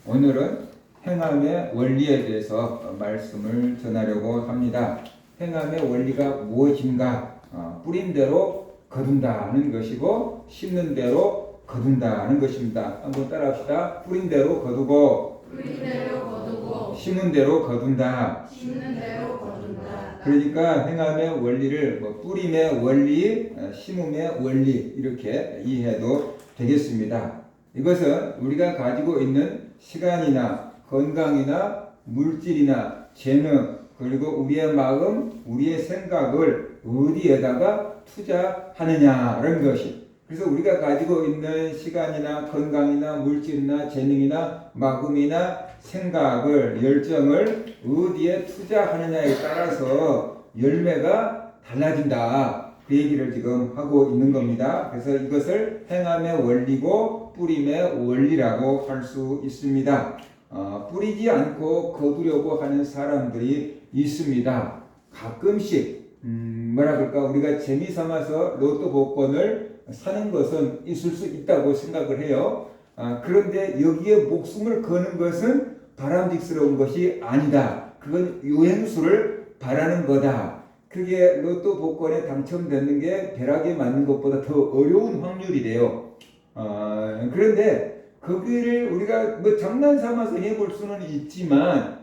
오늘은 행함의 원리에 대해서 말씀을 전하려고 합니다. 행함의 원리가 무엇인가? 뿌린 대로 거둔다는 것이고 심는 대로 거둔다는 것입니다. 한번 따라합시다. 뿌린 대로 거두고 심은 대로 거둔다. 그러니까 행함의 원리를 뿌림의 원리, 심음의 원리 이렇게 이해해도 되겠습니다. 이것은 우리가 가지고 있는 시간이나 건강이나 물질이나 재능 그리고 우리의 마음, 우리의 생각을 어디에다가 투자하느냐라는 것이. 그래서 우리가 가지고 있는 시간이나 건강이나 물질이나 재능이나 마음이나 생각을, 열정을 어디에 투자하느냐에 따라서 열매가 달라진다. 그 얘기를 지금 하고 있는 겁니다. 그래서 이것을 행함의 원리고 뿌림의 원리라고 할 수 있습니다. 뿌리지 않고 거두려고 하는 사람들이 있습니다. 가끔씩 뭐라 그럴까, 우리가 재미삼아서 로또 복권을 사는 것은 있을 수 있다고 생각을 해요. 그런데 여기에 목숨을 거는 것은 바람직스러운 것이 아니다. 그건 유행수를 바라는 거다. 그게 로또 복권에 당첨되는 게 벼락에 맞는 것보다 더 어려운 확률이래요. 그런데 거기를 우리가 장난 삼아서 해볼 수는 있지만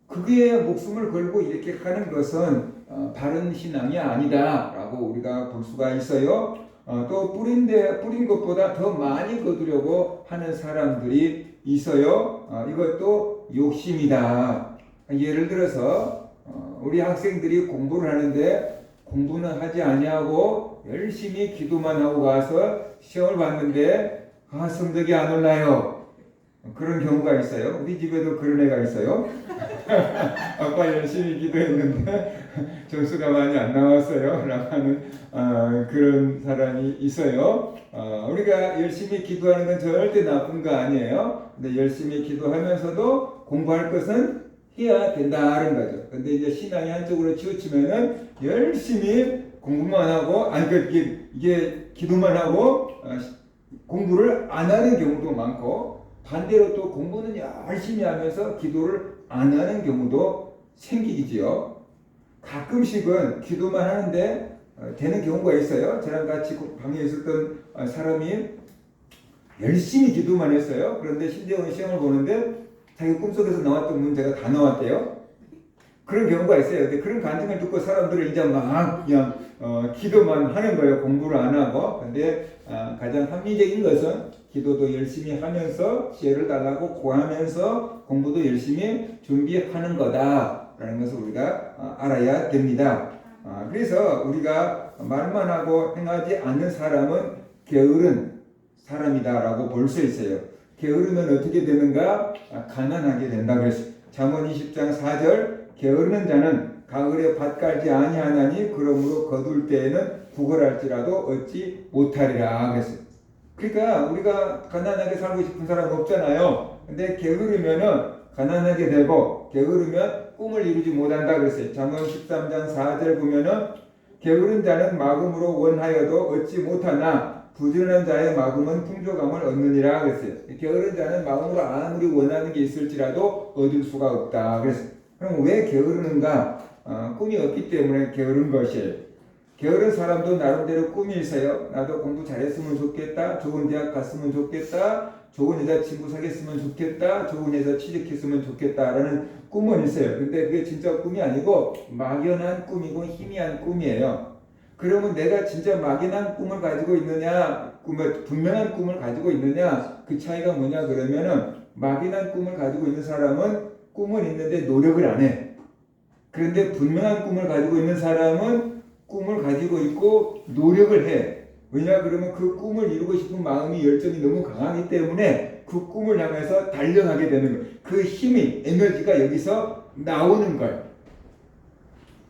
그게 목숨을 걸고 이렇게 하는 것은 바른 신앙이 아니다라고 우리가 볼 수가 있어요. 또 뿌린 것보다 더 많이 거두려고 하는 사람들이 있어요. 이것도 욕심이다. 예를 들어서 우리 학생들이 공부를 하는데 공부는 하지 아니하고 열심히 기도만 하고 가서 시험을 봤는데 성적이 안 올라요. 그런 경우가 있어요. 우리 집에도 그런 애가 있어요. 아빠 열심히 기도했는데 점수가 많이 안 나왔어요 라고 하는 그런 사람이 있어요. 우리가 열심히 기도하는 건 절대 나쁜 거 아니에요. 근데 열심히 기도하면서도 공부할 것은 해야 된다는 거죠. 근데 이제 신앙이 한쪽으로 치우치면은 열심히 공부만 하고, 이게 기도만 하고 공부를 안 하는 경우도 많고, 반대로 또 공부는 열심히 하면서 기도를 안 하는 경우도 생기지요. 가끔씩은 기도만 하는데 되는 경우가 있어요. 저랑 같이 방에 있었던 사람이 열심히 기도만 했어요. 그런데 신대원 시험을 보는데 자기 꿈속에서 나왔던 문제가 다 나왔대요. 그런 경우가 있어요. 근데 그런 간증을 듣고 사람들은 이제 막 그냥 기도만 하는 거예요. 공부를 안 하고. 근데 가장 합리적인 것은 기도도 열심히 하면서 지혜를 달라고 구하면서 공부도 열심히 준비하는 거다라는 것을 우리가 알아야 됩니다. 그래서 우리가 말만 하고 행하지 않는 사람은 게으른 사람이다라고 볼 수 있어요. 게으르면 어떻게 되는가? 가난하게 된다 그랬어요. 잠언 20장 4절 게으르는 자는 가을에 밭 갈지 아니하나니 그러므로 거둘 때에는 구걸할지라도 얻지 못하리라 그랬어요. 그러니까 우리가 가난하게 살고 싶은 사람 없잖아요. 근데 게으르면은 가난하게 되고 게으르면 꿈을 이루지 못한다 그랬어요. 잠언 13장 4절 보면은 게으른 자는 마음으로 원하여도 얻지 못하나 부지런한 자의 마음은 풍족함을 얻느니라 그랬어요. 게으른 자는 마음으로 아무리 원하는 게 있을지라도 얻을 수가 없다 그랬어요. 그럼 왜 게으르는가? 꿈이 없기 때문에 게으른 것이에요. 게으른 사람도 나름대로 꿈이 있어요. 나도 공부 잘했으면 좋겠다. 좋은 대학 갔으면 좋겠다. 좋은 여자친구 사귀었으면 좋겠다. 좋은 회사 취직했으면 좋겠다라는 꿈은 있어요. 근데 그게 진짜 꿈이 아니고 막연한 꿈이고 희미한 꿈이에요. 그러면 내가 진짜 막연한 꿈을 가지고 있느냐, 분명한 꿈을 가지고 있느냐, 그 차이가 뭐냐 그러면은 막연한 꿈을 가지고 있는 사람은 꿈은 있는데 노력을 안 해. 그런데 분명한 꿈을 가지고 있는 사람은 꿈을 가지고 있고 노력을 해. 왜냐 그러면 그 꿈을 이루고 싶은 마음이 열정이 너무 강하기 때문에 그 꿈을 향해서 달려가게 되는 거예요. 그 힘이, 에너지가 여기서 나오는 거예요.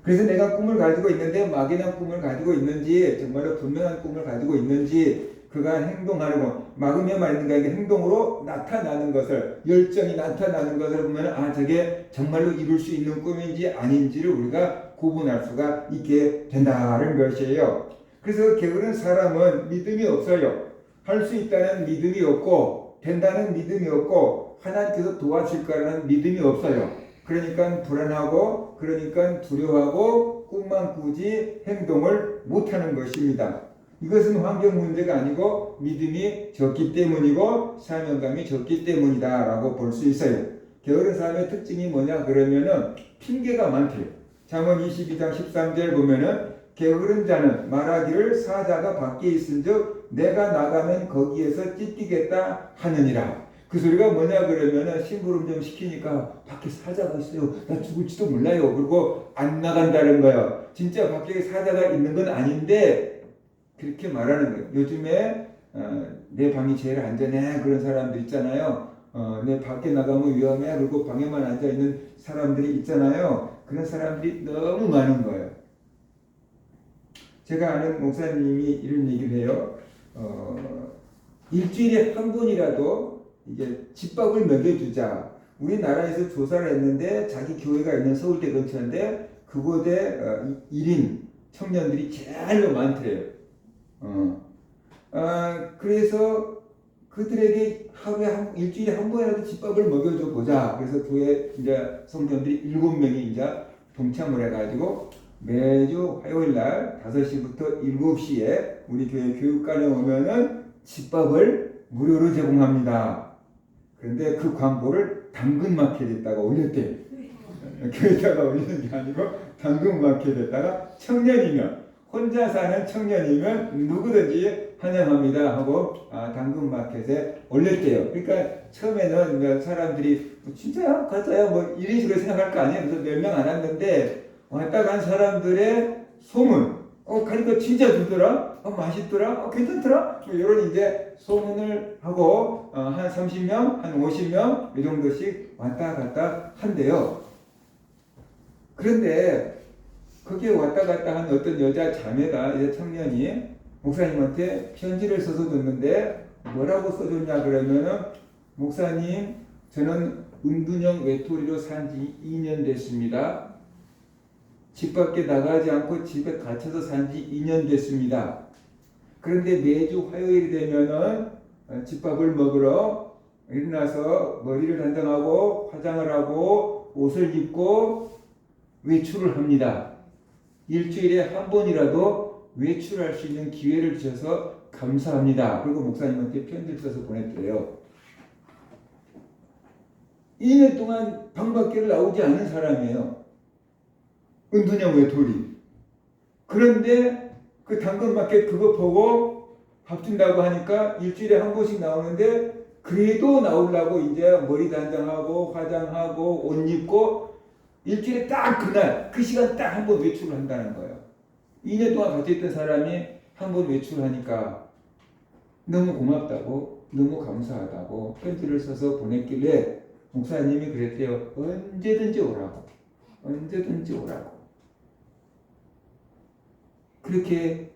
그래서 내가 꿈을 가지고 있는데 막연한 꿈을 가지고 있는지 정말로 분명한 꿈을 가지고 있는지 그가 행동하려고 막으며 말인가 이게 행동으로 나타나는 것을, 열정이 나타나는 것을 보면 저게 정말로 이룰 수 있는 꿈인지 아닌지를 우리가 구분할 수가 있게 된다는 것이에요. 그래서 게으른 사람은 믿음이 없어요. 할 수 있다는 믿음이 없고 된다는 믿음이 없고 하나님께서 도와줄 거라는 믿음이 없어요. 그러니까 불안하고, 그러니까 두려워하고, 꿈만 꾸지 행동을 못하는 것입니다. 이것은 환경 문제가 아니고 믿음이 적기 때문이고 사명감이 적기 때문이다 라고 볼 수 있어요. 게으른 사람의 특징이 뭐냐 그러면은 핑계가 많대요. 잠언 22장 13절 보면은 게으른 자는 말하기를 사자가 밖에 있은즉 내가 나가면 거기에서 찢기겠다 하느니라. 그 소리가 뭐냐 그러면은 심부름 좀 시키니까 밖에 사자가 있어요. 나 죽을지도 몰라요. 그리고 안 나간다는 거예요. 진짜 밖에 사자가 있는 건 아닌데 그렇게 말하는 거예요. 요즘에 내 방이 제일 안전해 그런 사람들 있잖아요. 내 밖에 나가면 위험해 그리고 방에만 앉아 있는 사람들이 있잖아요. 그런 사람들이 너무 많은 거예요. 제가 아는 목사님이 이런 얘기를 해요. 일주일에 한 번이라도 이게 집밥을 먹여주자. 우리나라에서 조사를 했는데 자기 교회가 있는 서울대 근처인데 그곳에 1인 청년들이 제일 많대요. 그래서 그들에게 일주일에 한 번이라도 집밥을 먹여줘 보자. 그래서 교회 이제 성도들이 7명이 이제 동참을 해가지고 매주 화요일 날 5시부터 7시에 우리 교회 교육관에 오면은 집밥을 무료로 제공합니다. 그런데 그 광고를 당근마켓에다가 올렸대요. 교회에다가 올리는 게 아니고 당근마켓에다가 청년이면 혼자 사는 청년이면 누구든지 환영합니다 하고 당근마켓에 올렸대요. 그러니까 처음에는 사람들이 진짜야? 가짜야? 뭐 이런 식으로 생각할 거 아니에요. 그래서 몇 명 안 왔는데 왔다 간 사람들의 소문 가니까 진짜 좋더라? 맛있더라? 괜찮더라? 뭐 이런 이제 소문을 하고 한 30명, 한 50명 이 정도씩 왔다 갔다 한대요. 그런데 거기에 왔다 갔다 한 어떤 여자 자매가 이제 청년이 목사님한테 편지를 써서 줬는데 뭐라고 써줬냐 그러면은 목사님 저는 은둔형 외톨이로 산 지 2년 됐습니다. 집 밖에 나가지 않고 집에 갇혀서 산 지 2년 됐습니다. 그런데 매주 화요일이 되면은 집밥을 먹으러 일어나서 머리를 단장하고 화장을 하고 옷을 입고 외출을 합니다. 일주일에 한 번이라도 외출할 수 있는 기회를 주셔서 감사합니다. 그리고 목사님한테 편지를 써서 보냈대요. 2년 동안 방 밖에 나오지 않은 사람이에요. 은둔형 외톨이. 그런데 그 당근마켓 그거 보고 밥 준다고 하니까 일주일에 한 번씩 나오는데 그래도 나오려고 이제 머리 단장하고 화장하고 옷 입고 일주일에 딱 그날 그 시간 딱 한 번 외출을 한다는 거예요. 2년 동안 같이 있던 사람이 한 번 외출하니까 너무 고맙다고 너무 감사하다고 편지를 써서 보냈길래 목사님이 그랬대요. 언제든지 오라고. 언제든지 오라고. 그렇게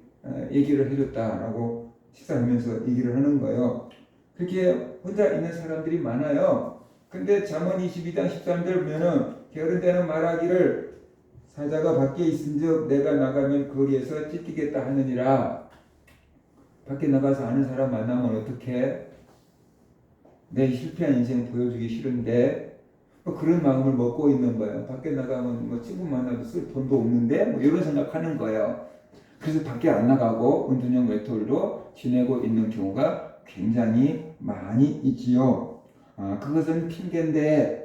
얘기를 해줬다라고 식사하면서 얘기를 하는 거예요. 그렇게 혼자 있는 사람들이 많아요. 근데 잠언 22장 13절 보면은 게으른 자는 말하기를 사자가 밖에 있은즉 내가 나가면 거리에서 찢기겠다 하느니라. 밖에 나가서 아는 사람 만나면 어떡해? 내 실패한 인생 보여주기 싫은데 뭐 그런 마음을 먹고 있는 거예요. 밖에 나가면 뭐 친구 만나도 쓸 돈도 없는데 뭐 이런 생각하는 거예요. 그래서 밖에 안 나가고 은둔형 외톨이로 지내고 있는 경우가 굉장히 많이 있지요. 그것은 핑계인데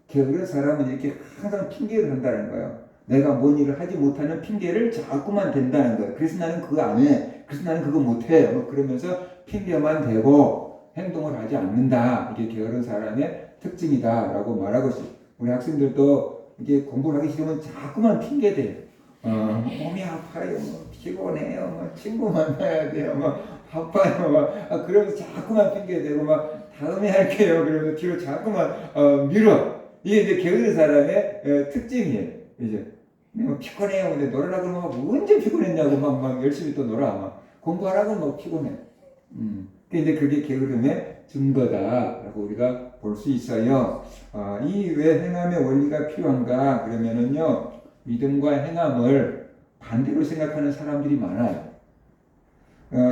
게으른 사람은 이렇게 항상 핑계를 한다는 거예요. 내가 뭔 일을 하지 못하는 핑계를 자꾸만 댄다는 거예요. 그래서 나는 그거 안 해. 그래서 나는 그거 못 해. 뭐 그러면서 핑계만 대고 행동을 하지 않는다. 이게 게으른 사람의 특징이다. 라고 말하고 있어요. 우리 학생들도 이게 공부를 하기 싫으면 자꾸만 핑계 대요. 몸이 아파요. 뭐 피곤해요. 뭐 친구 만나야 돼요. 뭐 바빠요. 막 그러면서 자꾸만 핑계 대고 막 다음에 할게요. 그러면서 뒤로 자꾸만 밀어. 이게 이제 게으른 사람의 특징이에요. 이제 뭐 피곤해요. 근데 놀으라 그러면 언제 피곤했냐고 막 열심히 또 놀아. 막 공부하라고 막 피곤해. 근데 그게 게으름의 증거다라고 우리가 볼 수 있어요. 이 왜 행함의 원리가 필요한가? 그러면은요, 믿음과 행함을 반대로 생각하는 사람들이 많아요.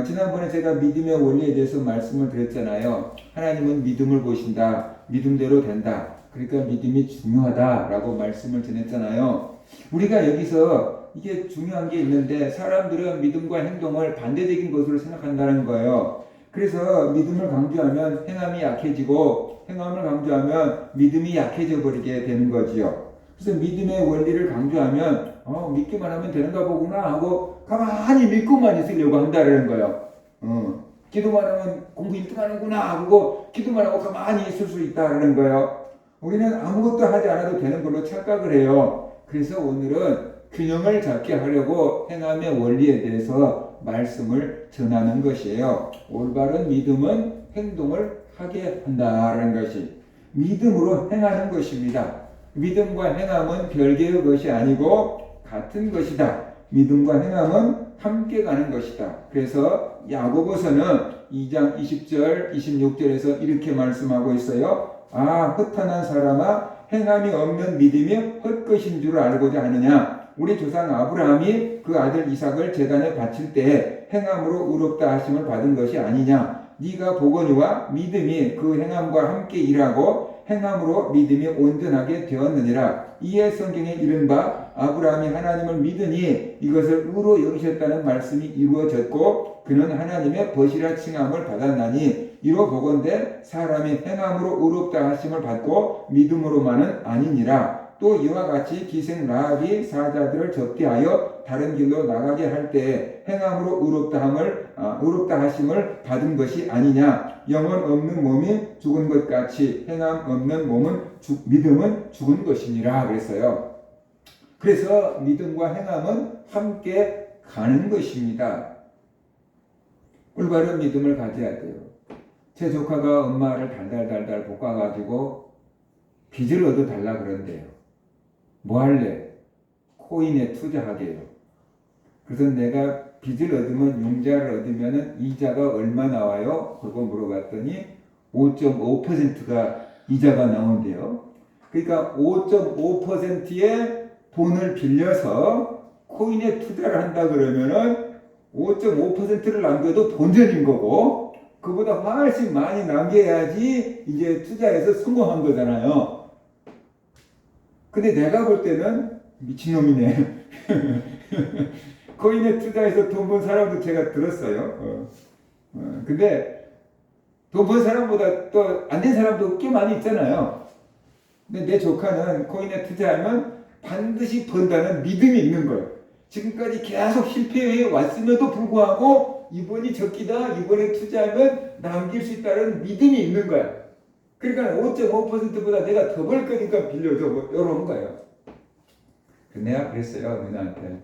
지난번에 제가 믿음의 원리에 대해서 말씀을 드렸잖아요. 하나님은 믿음을 보신다. 믿음대로 된다. 그러니까 믿음이 중요하다라고 말씀을 전했잖아요. 우리가 여기서 이게 중요한 게 있는데 사람들은 믿음과 행동을 반대적인 것으로 생각한다는 거예요. 그래서 믿음을 강조하면 행함이 약해지고 행함을 강조하면 믿음이 약해져 버리게 되는 거지요. 그래서 믿음의 원리를 강조하면 믿기만 하면 되는가 보구나 하고 가만히 믿고만 있으려고 한다는 거예요. 기도만 하면 공부 1등 하는구나 하고 기도만 하고 가만히 있을 수 있다는 거예요. 우리는 아무것도 하지 않아도 되는 걸로 착각을 해요. 그래서 오늘은 균형을 잡게 하려고 행함의 원리에 대해서 말씀을 전하는 것이에요. 올바른 믿음은 행동을 하게 한다는 것이 믿음으로 행하는 것입니다. 믿음과 행함은 별개의 것이 아니고 같은 것이다. 믿음과 행함은 함께 가는 것이다. 그래서 야고보서는 2장 20절, 26절에서 이렇게 말씀하고 있어요. 헛한한 사람아, 행함이 없는 믿음이 헛것인 줄 알고자 하느냐? 우리 조상 아브라함이 그 아들 이삭을 제단에 바칠 때 행함으로 의롭다 하심을 받은 것이 아니냐? 네가 보거니와 믿음이 그 행함과 함께 일하고 행함으로 믿음이 온전하게 되었느니라. 이에 성경에 이른 바 아브라함이 하나님을 믿으니 이것을 의로 여기셨다는 말씀이 이루어졌고 그는 하나님의 벗이라 칭함을 받았나니 이로 보건대 사람이 행함으로 의롭다 하심을 받고 믿음으로만은 아니니라. 또 이와 같이 기생 라합이 사자들을 접대하여 다른 길로 나가게 할 때에 행함으로 의롭다 하심을 받은 것이 아니냐. 영혼 없는 몸이 죽은 것 같이 행함 없는 믿음은 죽은 것이니라 그랬어요. 그래서 믿음과 행함은 함께 가는 것입니다. 올바른 믿음을 가져야 돼요. 제 조카가 엄마를 달달달달 볶아가지고 빚을 얻어달라 그런대요. 뭐 할래? 코인에 투자하게요. 그래서 내가 빚을 얻으면 융자를 얻으면 이자가 얼마 나와요? 그거 물어봤더니 5.5%가 이자가 나온대요. 그러니까 5.5%의 돈을 빌려서 코인에 투자를 한다 그러면은 5.5%를 남겨도 본전인 거고 그보다 훨씬 많이 남겨야지 이제 투자해서 성공한 거잖아요. 근데 내가 볼 때는 미친놈이네. 코인에 투자해서 돈 번 사람도 제가 들었어요. 근데 돈 번 사람보다 또 안 된 사람도 꽤 많이 있잖아요. 근데 내 조카는 코인에 투자하면 반드시 번다는 믿음이 있는 거예요. 지금까지 계속 실패해 왔음에도 불구하고 이번이 적기다, 이번에 투자하면 남길 수 있다는 믿음이 있는 거야. 그러니까 5.5%보다 내가 더 벌 거니까 빌려줘, 뭐 이런 거예요. 내가 그랬어요, 누나한테.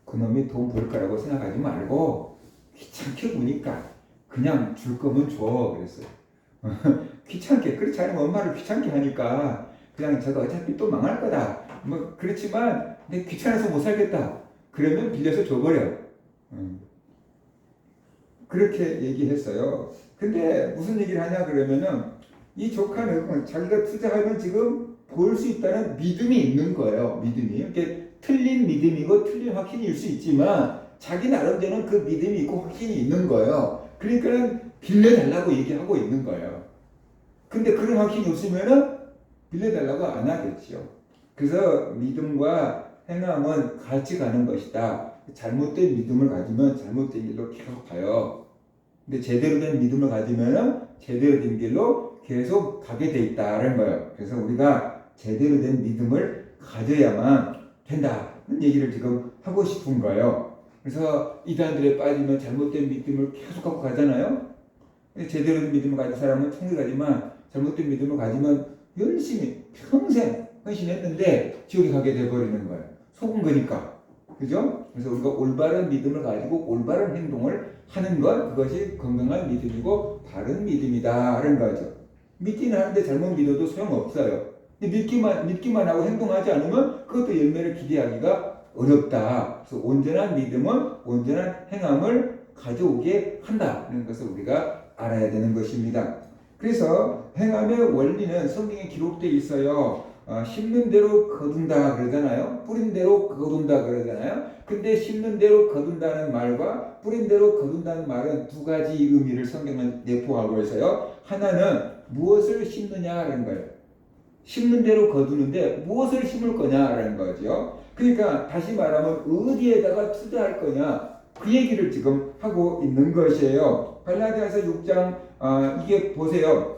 그놈이 돈 벌 거라고 생각하지 말고 귀찮게 보니까 그냥 줄 거면 줘, 그랬어요. 귀찮게, 그렇지 않으면 엄마를 귀찮게 하니까 그냥 제가 어차피 또 망할 거다. 뭐 그렇지만 내 귀찮아서 못 살겠다. 그러면 빌려서 줘버려. 그렇게 얘기했어요. 근데 무슨 얘기를 하냐 그러면은 이 조카는 자기가 투자하면 지금 벌 수 있다는 믿음이 있는 거예요. 믿음이. 이렇게 틀린 믿음이고 틀린 확신일 수 있지만 자기 나름대로는 그 믿음이 있고 확신이 있는 거예요. 그러니까 빌려달라고 얘기하고 있는 거예요. 근데 그런 확신이 없으면은 빌려달라고 안 하겠죠. 그래서 믿음과 행함은 같이 가는 것이다. 잘못된 믿음을 가지면 잘못된 길로 계속 가요. 근데 제대로 된 믿음을 가지면 제대로 된 길로 계속 가게 돼 있다는 거예요. 그래서 우리가 제대로 된 믿음을 가져야만 된다는 얘기를 지금 하고 싶은 거예요. 그래서 이단들에 빠지면 잘못된 믿음을 계속 갖고 가잖아요. 제대로 된 믿음을 가진 사람은 천국에 가지만 잘못된 믿음을 가지면 열심히 평생 헌신했는데 지옥에 가게 돼버리는 거예요. 속은 거니까. 그죠? 그래서 우리가 올바른 믿음을 가지고 올바른 행동을 하는 것, 그것이 건강한 믿음이고 바른 믿음이다 하는 거죠. 믿기는 하는데 잘못 믿어도 소용없어요. 믿기만 하고 행동하지 않으면 그것도 열매를 기대하기가 어렵다. 그래서 온전한 믿음은 온전한 행함을 가져오게 한다는 것을 우리가 알아야 되는 것입니다. 그래서 행함의 원리는 성경에 기록되어 있어요. 심는 대로 거둔다 그러잖아요. 뿌린 대로 거둔다 그러잖아요. 근데 심는 대로 거둔다는 말과 뿌린 대로 거둔다는 말은 두 가지 의미를 성경은 내포하고 있어요. 하나는 무엇을 심느냐라는 거예요. 심는 대로 거두는데 무엇을 심을 거냐라는 거죠. 그러니까 다시 말하면 어디에다가 투자할 거냐 그 얘기를 지금 하고 있는 것이에요. 갈라디아서 6장 이게 보세요.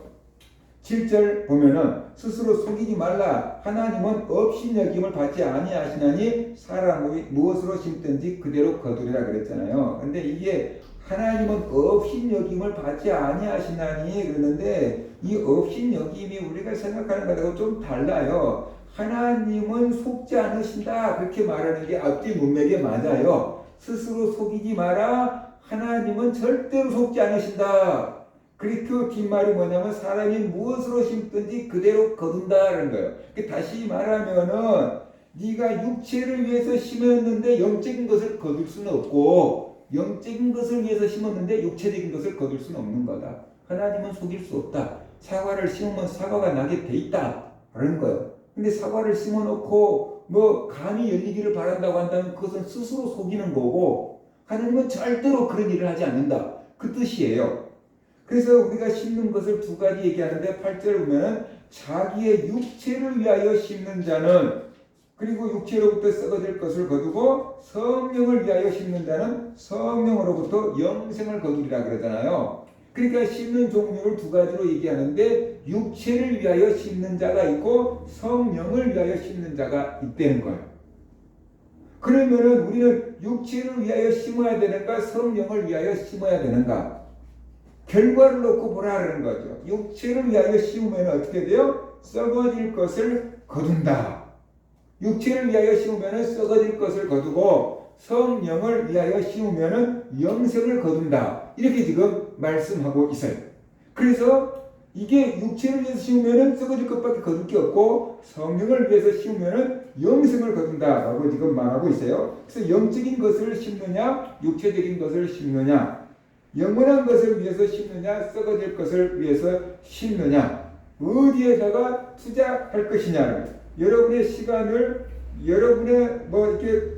7절 보면은 스스로 속이지 말라. 하나님은 업신여김을 받지 아니하시나니 사람이 무엇으로 심든지 그대로 거두리라 그랬잖아요. 근데 이게 하나님은 업신여김을 받지 아니하시나니 그러는데 이 업신여김이 우리가 생각하는 것하고 좀 달라요. 하나님은 속지 않으신다 그렇게 말하는 게 앞뒤 문맥에 맞아요. 스스로 속이지 마라. 하나님은 절대로 속지 않으신다. 그리고 뒷말이 뭐냐면 사람이 무엇으로 심든지 그대로 거둔다라는 거예요. 다시 말하면은 네가 육체를 위해서 심었는데 영적인 것을 거둘 수는 없고 영적인 것을 위해서 심었는데 육체적인 것을 거둘 수는 없는 거다. 하나님은 속일 수 없다. 사과를 심으면 사과가 나게 돼 있다 라는 거예요. 근데 사과를 심어놓고 뭐 감이 열리기를 바란다고 한다면 그것은 스스로 속이는 거고 하나님은 절대로 그런 일을 하지 않는다. 그 뜻이에요. 그래서 우리가 심는 것을 두 가지 얘기하는데 8절 보면 자기의 육체를 위하여 심는 자는 그리고 육체로부터 썩어질 것을 거두고 성령을 위하여 심는 자는 성령으로부터 영생을 거두리라 그러잖아요. 그러니까 심는 종류를 두 가지로 얘기하는데 육체를 위하여 심는 자가 있고 성령을 위하여 심는 자가 있다는 거예요. 그러면은 우리는 육체를 위하여 심어야 되는가 성령을 위하여 심어야 되는가? 결과를 놓고 보라는 거죠. 육체를 위하여 심으면 어떻게 돼요? 썩어질 것을 거둔다. 육체를 위하여 심으면 썩어질 것을 거두고 성령을 위하여 심으면 영생을 거둔다. 이렇게 지금 말씀하고 있어요. 그래서 이게 육체를 위해서 심으면 썩어질 것밖에 거둘 게 없고 성령을 위해서 심으면 영생을 거둔다라고 지금 말하고 있어요. 그래서 영적인 것을 심느냐 육체적인 것을 심느냐 영원한 것을 위해서 심느냐 썩어질 것을 위해서 심느냐 어디에다가 투자할 것이냐 여러분의 시간을 여러분의 뭐 이렇게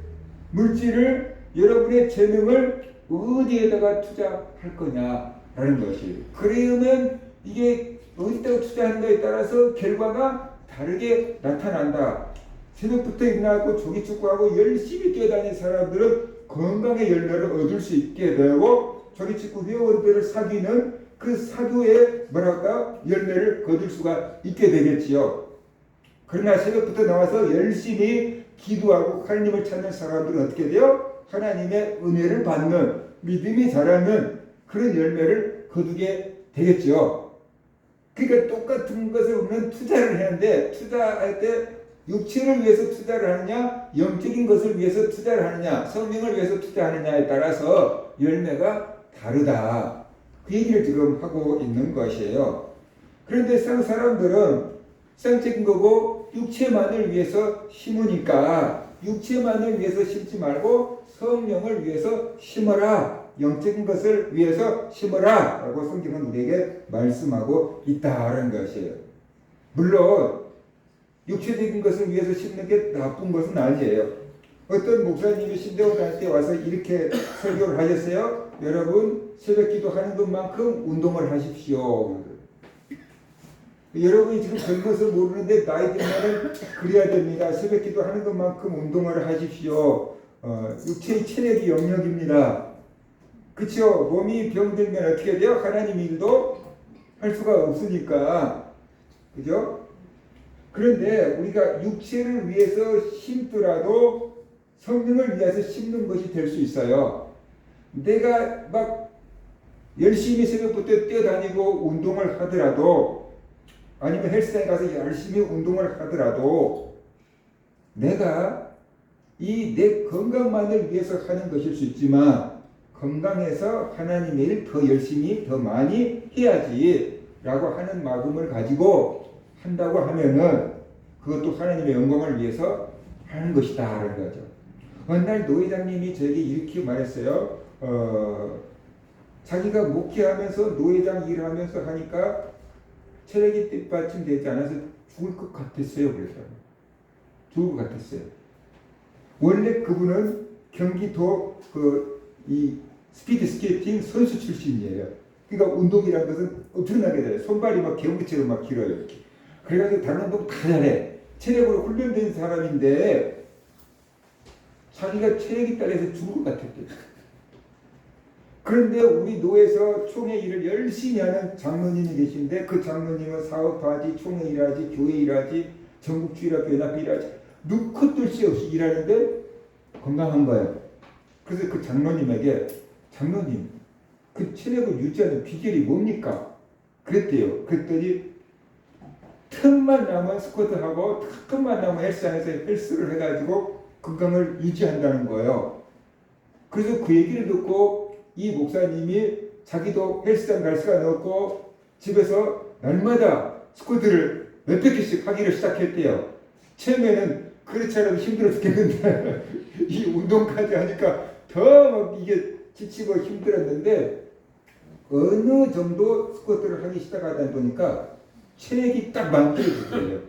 물질을 여러분의 재능을 어디에다가 투자할 거냐라는 것이에요. 그러면 이게 어디다가 투자하는가에 따라서 결과가 다르게 나타난다. 새벽부터 일어나고 조기축구하고 열심히 뛰어다니는 사람들은 건강의 열매를 얻을 수 있게 되고 조기축구 회원들을 사귀는 그 사교의 뭐랄까 열매를 거둘 수가 있게 되겠지요. 그러나 새벽부터 나와서 열심히 기도하고 하나님을 찾는 사람들은 어떻게 돼요? 하나님의 은혜를 받는 믿음이 자라는 그런 열매를 거두게 되겠죠. 그러니까 똑같은 것을 우리는 투자를 하는데 투자할 때 육체를 위해서 투자를 하느냐 영적인 것을 위해서 투자를 하느냐 성령을 위해서 투자하느냐에 따라서 열매가 다르다. 그 얘기를 지금 하고 있는 것이에요. 그런데 사람들은 생적인 거고 육체만을 위해서 심으니까 육체만을 위해서 심지 말고 성령을 위해서 심어라. 영적인 것을 위해서 심어라 라고 성경은 우리에게 말씀하고 있다는 것이에요. 물론 육체적인 것을 위해서 심는 게 나쁜 것은 아니에요. 어떤 목사님이 신대원 다닐 때 와서 이렇게 설교를 하셨어요. 여러분 새벽기도 하는 것만큼 운동을 하십시오. 여러분이 지금 젊어서 모르는데 나이 들면은 그래야 됩니다. 새벽기도 하는 것만큼 운동을 하십시오. 육체의 체력이 영역입니다. 그렇죠? 몸이 병들면 어떻게 돼요? 하나님 일도 할 수가 없으니까. 그죠? 그런데 우리가 육체를 위해서 심더라도 성령을 위해서 심는 것이 될 수 있어요. 내가 막 열심히 새벽부터 뛰어다니고 운동을 하더라도 아니면 헬스장에 가서 열심히 운동을 하더라도 내가 이 내 건강만을 위해서 하는 것일 수 있지만 건강해서 하나님의 일 더 열심히 더 많이 해야지 라고 하는 마음을 가지고 한다고 하면은 그것도 하나님의 영광을 위해서 하는 것이다 라는 거죠. 어느 날 노회장님이 저에게 이렇게 말했어요. 자기가 목회하면서 노회장 일을 하면서 하니까 체력이 뒷받침되지 않아서 죽을 것 같았어요. 그래서 죽을 것 같았어요. 원래 그분은 경기도 이 스피드 스케이팅 선수 출신이에요. 그러니까 운동이라는 것은 엄청나게 잘해. 손발이 막 개구리처럼 막 길어요. 이렇게. 그래가지고 다른 운동 다 잘해. 체력으로 훈련된 사람인데 자기가 체력이 딸려서 죽을 것 같았대요. 그런데 우리 노에서 총회 일을 열심히 하는 장로님이 계신데 그 장로님은 사업도 하지, 총회 일하지, 교회 일하지, 전국주일학교 연합회 일하지, 눈코 뜰 새 없이 일하는데 건강한 거예요. 그래서 그 장로님에게 장로님 그 체력을 유지하는 비결이 뭡니까? 그랬대요. 그랬더니 틈만 나면 스쿼트하고 틈만 나면 헬스장에서 헬스를 해가지고 건강을 유지한다는 거예요. 그래서 그 얘기를 듣고 이 목사님이 자기도 헬스장 갈 시간 없고 집에서 날마다 스쿼트를 몇백 개씩 하기를 시작했대요. 처음에는 그렇지 않아도 힘들어 죽겠는데 이 운동까지 하니까 더 막 이게 지치고 힘들었는데 어느 정도 스쿼트를 하기 시작하다 보니까 체력이 딱 만들어지더래요.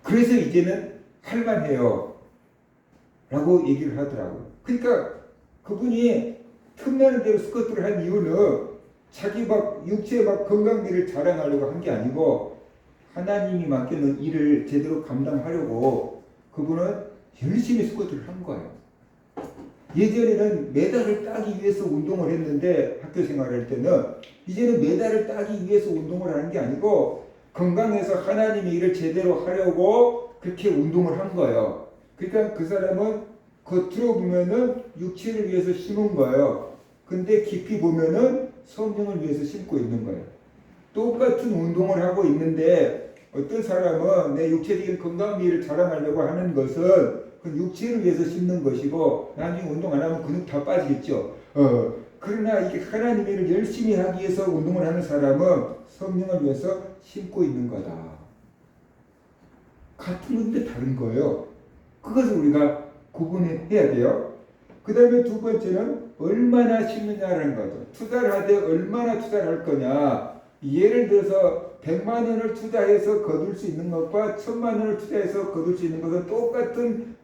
그래서 이제는 할만해요 라고 얘기를 하더라고요. 그러니까 그분이 틈나는 대로 스쿼트를 한 이유는 자기 막 육체의 막 건강미를 자랑하려고 한 게 아니고 하나님이 맡겨놓은 일을 제대로 감당하려고 그분은 열심히 스쿼트를 한 거예요. 예전에는 메달을 따기 위해서 운동을 했는데 학교 생활할 때는 이제는 메달을 따기 위해서 운동을 하는 게 아니고 건강해서 하나님의 일을 제대로 하려고 그렇게 운동을 한 거예요. 그러니까 그 사람은 겉으로 보면은 육체를 위해서 심은 거예요. 근데 깊이 보면은 성령을 위해서 심고 있는 거예요. 똑같은 운동을 하고 있는데 어떤 사람은 내 육체적인 건강미를 자랑하려고 하는 것은 그 육체를 위해서 심는 것이고 나중에 운동 안 하면 근육 다 빠지겠죠. 그러나 이게 하나님의 일을 열심히 하기 위해서 운동을 하는 사람은 성령을 위해서 심고 있는 거다. 같은 건데 다른 거예요. 그것을 우리가 구분해야 돼요. 그 다음에 두 번째는 얼마나 심느냐라는 거죠. 투자를 하되 얼마나 투자를 할 거냐. 예를 들어서 100만 원을 투자해서 거둘 수 있는 것과 1000만 원을 투자해서 거둘 수 있는 것은 똑같은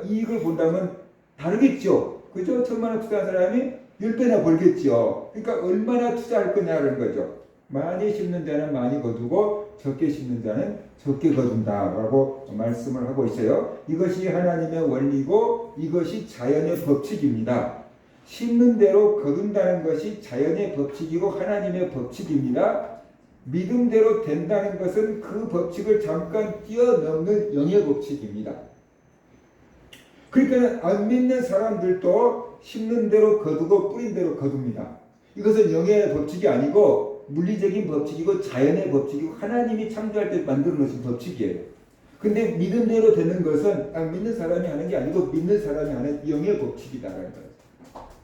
이익을 본다면 다르겠죠. 그죠? 1000만 원 투자한 사람이 10배나 벌겠죠. 그러니까 얼마나 투자할 거냐라는 거죠. 많이 심는 자는 많이 거두고 적게 심는 자는 적게 거둔다라고 말씀을 하고 있어요. 이것이 하나님의 원리고 이것이 자연의 법칙입니다. 심는 대로 거둔다는 것이 자연의 법칙이고 하나님의 법칙입니다. 믿음대로 된다는 것은 그 법칙을 잠깐 뛰어넘는 영의 법칙입니다. 그러니까 안 믿는 사람들도 심는 대로 거두고 뿌린 대로 거둡니다. 이것은 영의 법칙이 아니고 물리적인 법칙이고 자연의 법칙이고 하나님이 창조할 때 만들어 놓으신 법칙이에요. 근데 믿음대로 되는 것은 안 믿는 사람이 하는 게 아니고 믿는 사람이 하는 영의 법칙이다라는 거예요.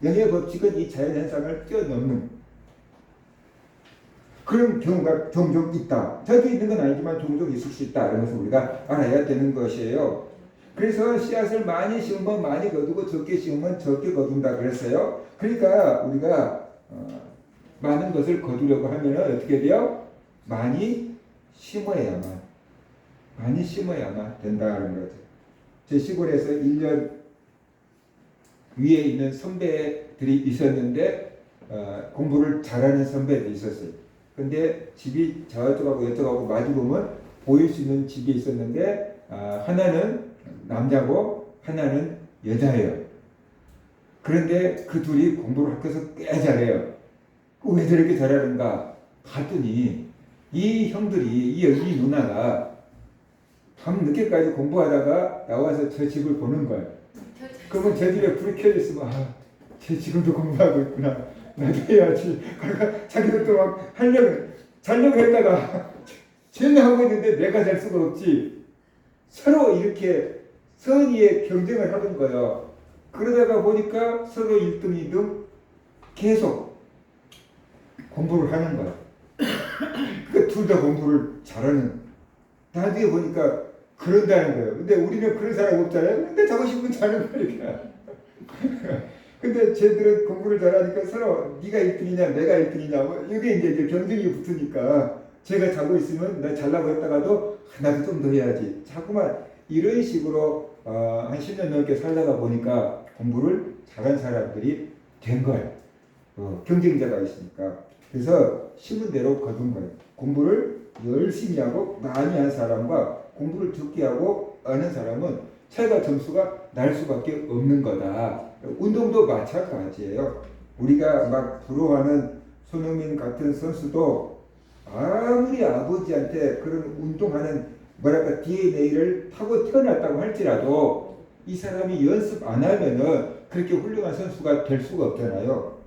영의 법칙은 이 자연 현상을 뛰어넘는 그런 경우가 종종 있다. 저도 있는 건 아니지만 종종 있을 수 있다. 이런 것을 우리가 알아야 되는 것이에요. 그래서 씨앗을 많이 심으면 많이 거두고 적게 심으면 적게 거둔다 그랬어요. 그러니까 우리가 많은 것을 거두려고 하면 어떻게 돼요? 많이 심어야만 된다는 거죠. 제 시골에서 1년 위에 있는 선배들이 있었는데 공부를 잘하는 선배들이 있었어요. 근데 집이 저쪽하고 이쪽하고 마주보면 보일 수 있는 집이 있었는데 하나는 남자고 하나는 여자예요. 그런데 그 둘이 공부를 학교에서 꽤 잘해요. 왜 저렇게 잘하는가 봤더니 이 형들이 이 누나가 밤 늦게까지 공부하다가 나와서 저 집을 보는 거예요. 그러면 제 집에 불이 켜져 있으면 쟤 지금도 공부하고 있구나. 나도 해야지. 그러니까 자기도 또 막 자려고 했다가 쟤는 하고 있는데 내가 잘 수가 없지. 서로 이렇게 선의의 경쟁을 하는 거예요. 그러다가 보니까 서로 1등, 2등 계속 공부를 하는 거예요. 그러니까 둘 다 공부를 잘하는. 나중에 보니까 그런다는 거예요. 근데 우리는 그런 사람 없잖아요. 근데 자고 싶으면 자는 거니까. 근데 쟤들은 공부를 잘하니까 서로 네가 1등이냐 내가 1등이냐 뭐 이게 이제 경쟁이 붙으니까 제가 자고 있으면 나 잘나고 했다가도 나도 좀 더 해야지. 자꾸만 이런 식으로 한 10년 넘게 살다가 보니까 공부를 잘한 사람들이 된 거예요. 경쟁자가 있으니까. 그래서 심은 대로 거둔 거예요. 공부를 열심히 하고 많이 한 사람과 공부를 적게 하고 아는 사람은 차이가 점수가 날 수밖에 없는 거다. 운동도 마찬가지예요. 우리가 막 부러워하는 손흥민 같은 선수도 아무리 아버지한테 그런 운동하는 뭐랄까 DNA를 타고 태어났다고 할지라도 이 사람이 연습 안 하면은 그렇게 훌륭한 선수가 될 수가 없잖아요.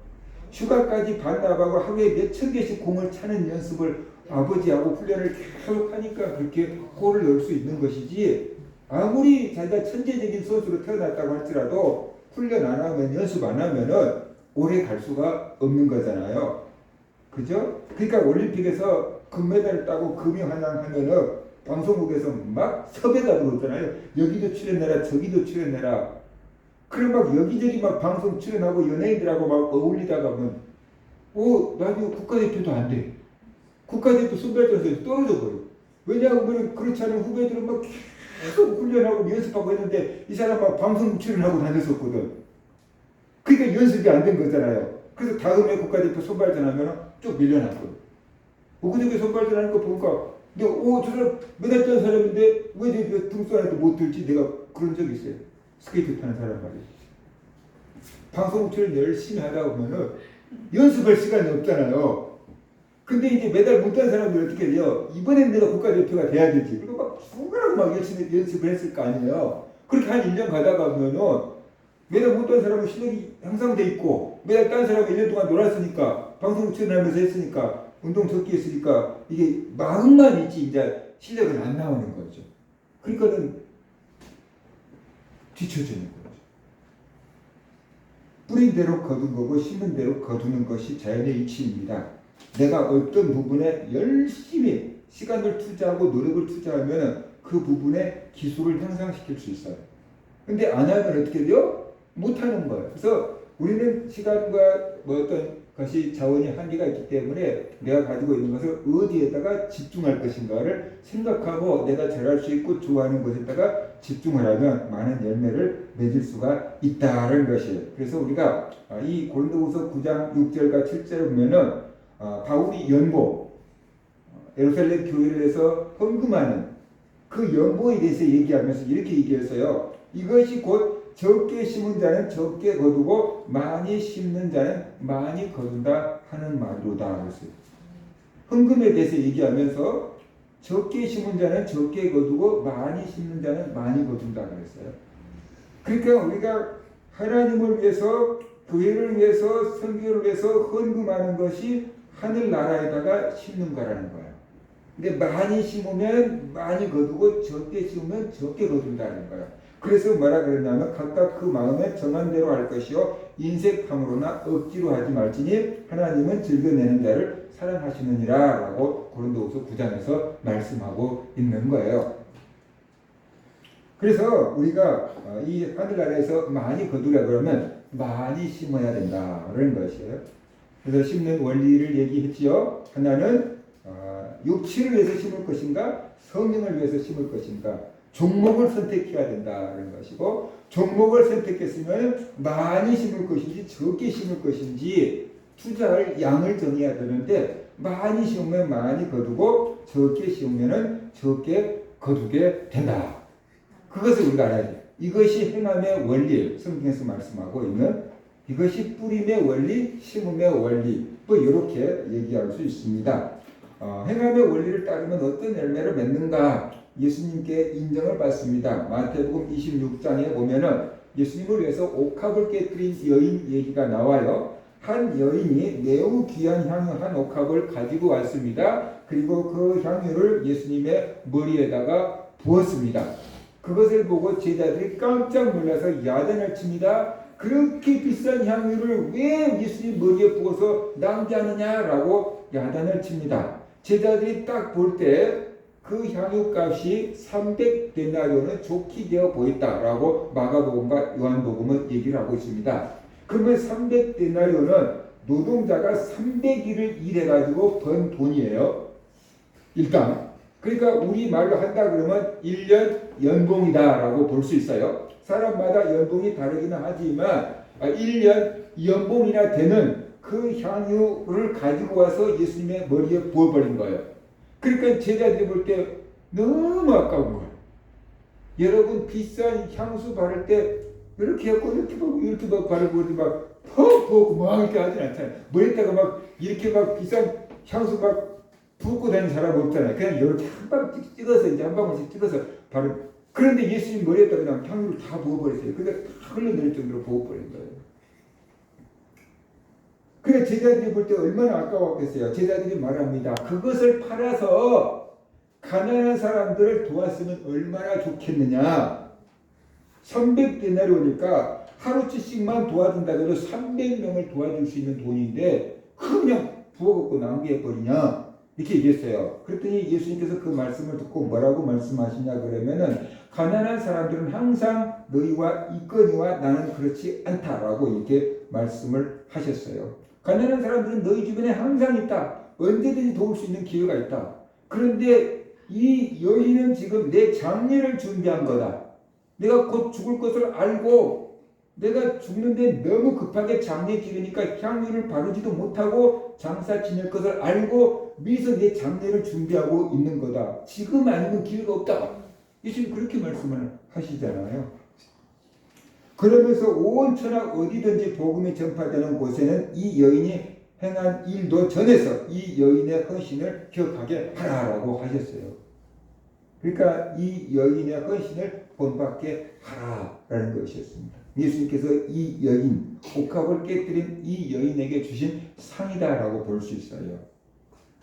휴가까지 반납하고 하루에 몇천 개씩 공을 차는 연습을 아버지하고 훈련을 계속 하니까 그렇게 골을 넣을 수 있는 것이지, 아무리 자기가 천재적인 선수로 태어났다고 할지라도 훈련 안 하면, 연습 안 하면은 오래 갈 수가 없는 거잖아요. 그죠? 그러니까 올림픽에서 금메달을 따고 금이환영하면은 방송국에서 막 섭외가 들어오잖아요. 여기도 출연해라, 저기도 출연해라. 그럼 막 여기저기 막 방송 출연하고 연예인들하고 막 어울리다가 보면 나중에 국가대표도 안 돼. 국가대표 선발전에서 떨어져 버려. 왜냐하면 그렇지 않은 후배들은 막 계속 훈련하고 연습하고 했는데 이 사람 막 방송 출연하고 다녔었거든. 그러니까 연습이 안 된 거잖아요. 그래서 다음에 국가대표 선발전 하면 쭉 밀려났거든. 그저께 선발전 하는 거 보니까 저 사람 메달 딴 사람인데 왜 내 등수 하나도 못 들지? 내가 그런 적이 있어요. 스케이트 타는 사람 말이에요. 방송 출연 열심히 하다 보면은 연습할 시간이 없잖아요. 근데 이제 메달 못 딴 사람들 어떻게 돼요? 이번엔 내가 국가대표가 돼야 되지. 그리고 막 죽으라고 막 열심히 연습을 했을 거 아니에요. 그렇게 한 1년 가다가 보면은 메달 못 딴 사람은 실력이 향상돼 있고, 메달 딴 사람은 1년 동안 놀았으니까, 방송 출연하면서 했으니까, 운동 적게 했으니까 이게 마음만 있지 이제 실력은 안 나오는 거죠. 그러니까는 뒤처지는 거죠. 뿌린 대로 거둔 거고 심은 대로 거두는 것이 자연의 이치입니다. 내가 어떤 부분에 열심히 시간을 투자하고 노력을 투자하면 그 부분에 기술을 향상시킬 수 있어요. 근데 안 하면 어떻게 돼요? 못하는 거예요. 그래서 우리는 시간과 어떤 것이 자원이 한계가 있기 때문에 내가 가지고 있는 것을 어디에다가 집중할 것인가를 생각하고 내가 잘할 수 있고 좋아하는 것에다가 집중을 하면 많은 열매를 맺을 수가 있다는 것이에요. 그래서 우리가 이 고린도후서 9장 6절과 7절을 보면은 바울이 연보, 예루살렘 교회를 해서 헌금하는 그 연보에 대해서 얘기하면서 이렇게 얘기했어요. 이것이 곧 적게 심은 자는 적게 거두고 많이 심는 자는 많이 거둔다 하는 말로다 그랬어요. 헌금에 대해서 얘기하면서 적게 심은 자는 적게 거두고 많이 심는 자는 많이 거둔다 그랬어요. 그러니까 우리가 하나님을 위해서, 교회를 위해서, 선교를 위해서 헌금하는 것이 하늘나라에다가 심는 거라는 거예요. 근데 많이 심으면 많이 거두고 적게 심으면 적게 거둔다는 거예요. 그래서 뭐라 그랬냐면 각각 그 마음에 정한 대로 할 것이요 인색함으로나 억지로 하지 말지니 하나님은 즐겨내는 자를 사랑하시느니라 라고 고린도후서 9장에서 말씀하고 있는 거예요. 그래서 우리가 이 하늘나라에서 많이 거두려 그러면 많이 심어야 된다는 것이에요. 그래서 심는 원리를 얘기했지요. 하나는 육체를 위해서 심을 것인가 성령을 위해서 심을 것인가, 종목을 선택해야 된다는 것이고, 종목을 선택했으면 많이 심을 것인지 적게 심을 것인지 투자할 양을 정해야 되는데, 많이 심으면 많이 거두고 적게 심으면 적게 거두게 된다. 그것을 우리가 알아야 돼요. 이것이 행함의 원리, 성경에서 말씀하고 있는 이것이 뿌림의 원리, 심음의 원리, 뭐 이렇게 얘기할 수 있습니다. 행함의 원리를 따르면 어떤 열매를 맺는가? 예수님께 인정을 받습니다. 마태복음 26장에 보면은 예수님을 위해서 옥합을 깨뜨린 여인 얘기가 나와요. 한 여인이 매우 귀한 향유 한 옥합을 가지고 왔습니다. 그리고 그 향유를 예수님의 머리에다가 부었습니다. 그것을 보고 제자들이 깜짝 놀라서 야단을 칩니다. 그렇게 비싼 향유를 왜 예수님 머리에 부어서 낭비하느냐라고 야단을 칩니다. 제자들이 딱 볼 때 그 향유값이 300데나리온은 좋게 되어 보였다라고 마가복음과 요한복음은 얘기를 하고 있습니다. 그러면 300데나리온은 노동자가 300일을 일해가지고 번 돈이에요. 일단 그러니까 우리 말로 한다 그러면 1년 연봉이다라고 볼 수 있어요. 사람마다 연봉이 다르기는 하지만 1년 연봉이나 되는 그 향유를 가지고 와서 예수님의 머리에 부어버린 거예요. 그러니까 제자들이 볼 때 너무 아까운 거예요. 여러분 비싼 향수 바를 때 이렇게 하고 이렇게 막 바르고 막 부고 막 이렇게 하진 않잖아요. 머리에다가 막 이렇게 막 비싼 향수 막 붓고 다니는 사람 없잖아요. 그냥 이렇게 한 방울 찍어서 이제 한 방울씩 찍어서 바르. 그런데 예수님 머리에다가 그냥 향유를 다 부어버렸어요. 그러니까 다 흘러내릴 정도로 부어버린 거예요. 그래 제자들이 볼 때 얼마나 아까웠겠어요. 제자들이 말합니다. 그것을 팔아서 가난한 사람들을 도왔으면 얼마나 좋겠느냐. 300데나리오니까 하루치씩만 도와준다고 해도 300명을 도와줄 수 있는 돈인데 그냥 부어갖고 낭비해버리냐 이렇게 얘기했어요. 그랬더니 예수님께서 그 말씀을 듣고 뭐라고 말씀하시냐 그러면은 가난한 사람들은 항상 너희와 있거니와 나는 그렇지 않다라고 이렇게 말씀을 하셨어요. 가난한 사람들은 너희 주변에 항상 있다. 언제든지 도울 수 있는 기회가 있다. 그런데 이 여인은 지금 내 장례를 준비한 거다. 내가 곧 죽을 것을 알고 내가 죽는데 너무 급하게 장례 기르니까 향유를 바르지도 못하고 장사 지낼 것을 알고 미서 내 장례를 준비하고 있는 거다. 지금 아니면 기회가 없다. 예수님 그렇게 말씀을 하시잖아요. 그러면서 온 천하 어디든지 복음이 전파되는 곳에는 이 여인이 행한 일도 전해서 이 여인의 헌신을 기억하게 하라라고 하셨어요. 그러니까 이 여인의 헌신을 본받게 하라라는 것이었습니다. 예수님께서 이 여인, 옥합을 깨뜨린 이 여인에게 주신 상이다라고 볼 수 있어요.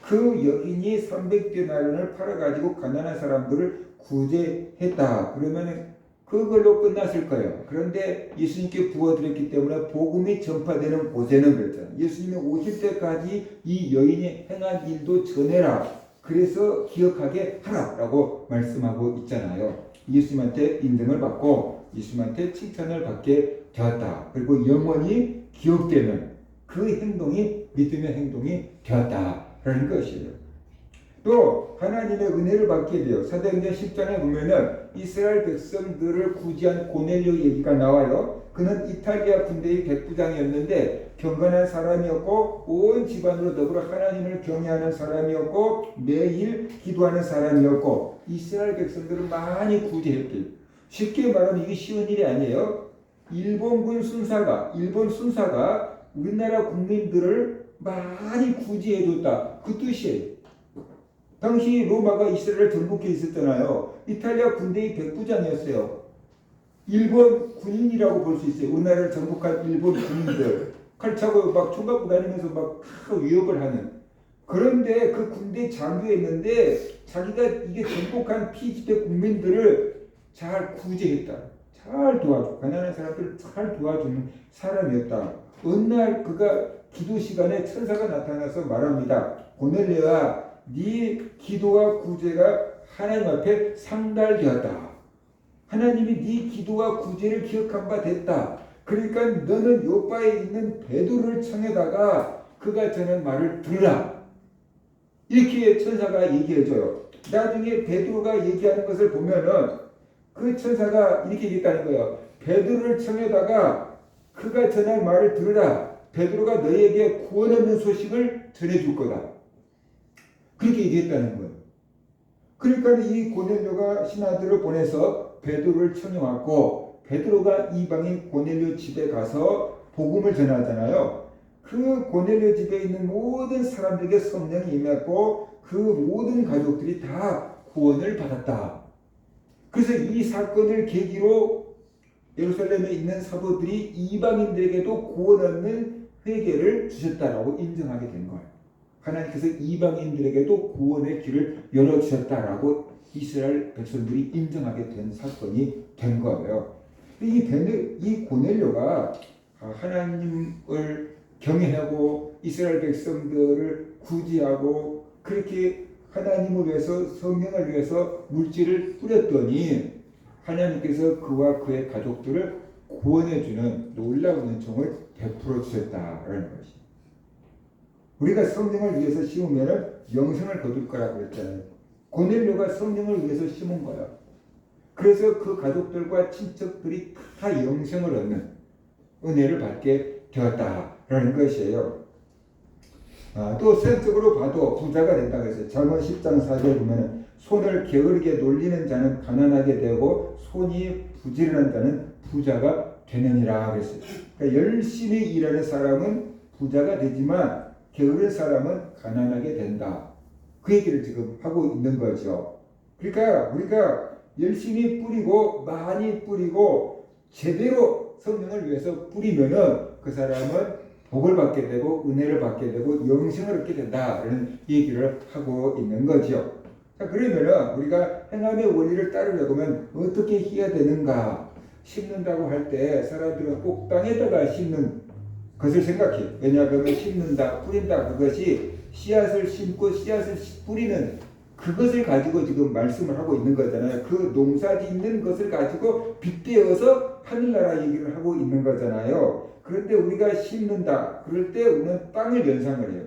그 여인이 300데나리온을 팔아가지고 가난한 사람들을 구제했다. 그러면 그걸로 끝났을 거예요. 그런데 예수님께 부어드렸기 때문에 복음이 전파되는 곳에는 그랬잖아요. 예수님이 오실 때까지 이 여인이 행한 일도 전해라. 그래서 기억하게 하라라고 말씀하고 있잖아요. 예수님한테 인정을 받고 예수님한테 칭찬을 받게 되었다. 그리고 영원히 기억되는 그 행동이 믿음의 행동이 되었다라는 것이에요. 또 하나님의 은혜를 받게 돼요. 사도행전 10장에 보면은 이스라엘 백성들을 구제한 고넬료 얘기가 나와요. 그는 이탈리아 군대의 백부장이었는데 경건한 사람이었고 온 집안으로 더불어 하나님을 경외하는 사람이었고 매일 기도하는 사람이었고 이스라엘 백성들을 많이 구제했대요. 쉽게 말하면 이게 쉬운 일이 아니에요. 일본 순사가 우리나라 국민들을 많이 구제해줬다. 그 뜻이에요. 당시 로마가 이스라엘을 정복해 있었잖아요. 이탈리아 군대의 백부장이었어요. 일본 군인이라고 볼 수 있어요. 우리나라를 정복한 일본 군인들. 칼 차고 막 총 갖고 다니면서 막 위협을 하는. 그런데 그 군대 장교였는데 자기가 이게 정복한 피지배 국민들을 잘 구제했다. 잘 도와줘. 가난한 사람들을 잘 도와주는 사람이었다. 어느 날 그가 기도 시간에 천사가 나타나서 말합니다. 고넬료야, 네 기도와 구제가 하나님 앞에 상달되었다. 하나님이 네 기도와 구제를 기억한 바 됐다. 그러니까 너는 요바에 있는 베드로를 청해다가 그가 전한 말을 들으라. 이렇게 천사가 얘기해줘요. 나중에 베드로가 얘기하는 것을 보면은 그 천사가 이렇게 얘기했다는 거예요. 베드로를 청해다가 그가 전할 말을 들으라. 베드로가 너희에게 구원 없는 소식을 전해줄 거다. 그렇게 얘기했다는 거예요. 그러니까 이 고넬료가 신하들을 보내서 베드로를 청해왔고 베드로가 이방인 고넬료 집에 가서 복음을 전하잖아요. 그 고넬료 집에 있는 모든 사람들에게 성령이 임했고 그 모든 가족들이 다 구원을 받았다. 그래서 이 사건을 계기로 예루살렘에 있는 사도들이 이방인들에게도 구원 얻는 회개를 주셨다라고 인정하게 된 거예요. 하나님께서 이방인들에게도 구원의 길을 열어주셨다라고 이스라엘 백성들이 인정하게 된 사건이 된 거예요. 이 고넬료가 하나님을 경외하고 이스라엘 백성들을 구제하고 그렇게 하나님을 위해서 성령을 위해서 물질을 뿌렸더니 하나님께서 그와 그의 가족들을 구원해주는 놀라운 은총을 베풀어 주셨다라는 것입니다. 우리가 성령을 위해서 심으면 영생을 거둘 거라고 그랬잖아요. 고넬료가 성령을 위해서 심은 거야. 그래서 그 가족들과 친척들이 다 영생을 얻는 은혜를 받게 되었다라는 것이에요. 또 성적으로 봐도 부자가 된다고 했어요. 잠언 10장 4절 보면 손을 게으르게 놀리는 자는 가난하게 되고 손이 부지런한 자는 부자가 되느니라 그랬어요. 그러니까 열심히 일하는 사람은 부자가 되지만 게으른 사람은 가난하게 된다. 그 얘기를 지금 하고 있는 거죠. 그러니까 우리가 열심히 뿌리고 많이 뿌리고 제대로 성령을 위해서 뿌리면은 그 사람은 복을 받게 되고 은혜를 받게 되고 영생을 얻게 된다라는 얘기를 하고 있는 거죠. 자, 그러면은 우리가 행함의 원리를 따르려고 하면 어떻게 해야 되는가? 심는다고 할 때 사람들은 꼭 땅에다가 심는 것을 생각해요. 왜냐하면 심는다, 뿌린다 그것이 씨앗을 심고 씨앗을 뿌리는 그것을 가지고 지금 말씀을 하고 있는 거잖아요. 그 농사 짓는 것을 가지고 빗대어서 하늘나라 얘기를 하고 있는 거잖아요. 그런데 우리가 심는다 그럴 때 우리는 땅을 연상을 해요.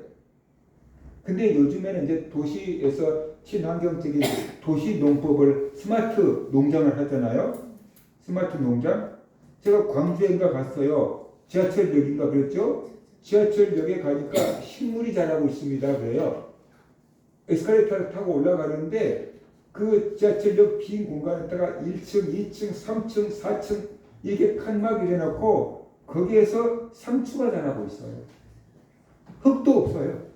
근데 요즘에는 이제 도시에서 친환경적인 도시 농법을 스마트 농장을 하잖아요. 스마트 농장. 제가 광주인가 갔어요. 지하철역인가 그랬죠? 지하철역에 가니까 식물이 자라고 있습니다. 그래요. 에스컬레이터를 타고 올라가는데 그 지하철역 빈 공간에다가 1층, 2층, 3층, 4층 이렇게 칸막이를 해놓고 거기에서 상추가 자라고 있어요. 흙도 없어요.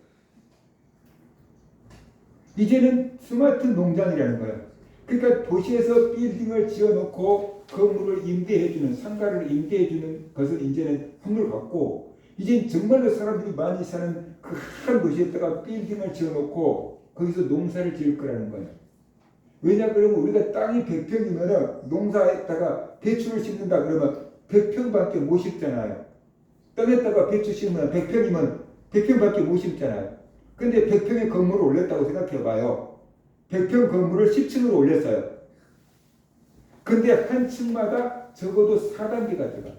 이제는 스마트 농장이라는 거예요. 그러니까 도시에서 빌딩을 지어놓고 건물을 임대해주는, 상가를 임대해주는 것을 이제는 선물 갖고, 이제 정말로 사람들이 많이 사는 그 한 도시에다가 빌딩을 지어놓고 거기서 농사를 지을 거라는 거예요. 왜냐 그러면 우리가 땅이 100평이면 농사에다가 배추를 심는다 그러면 100평밖에 못 심잖아요. 땅에다가 배추 심으면 100평이면 100평밖에 못 심잖아요. 근데 100평의 건물을 올렸다고 생각해봐요. 100평 건물을 10층으로 올렸어요. 근데 한 층마다 적어도 4단계가 들어가.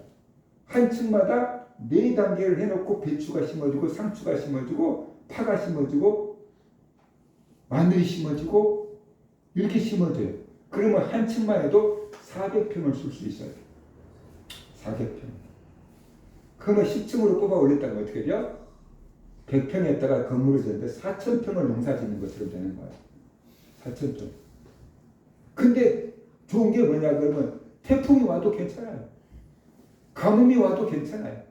한 층마다 4단계를 해놓고 배추가 심어지고 상추가 심어지고 파가 심어지고 마늘이 심어지고 이렇게 심어져요. 그러면 한 층만 해도 400평을 쓸 수 있어요. 400평. 그러면 10층으로 뽑아 올렸다면 어떻게 돼요? 100평에다가 건물을 짓는데 4,000평을 농사 짓는 것처럼 되는 거예요. 4,000평. 근데 좋은 게 뭐냐 그러면 태풍이 와도 괜찮아요. 가뭄이 와도 괜찮아요.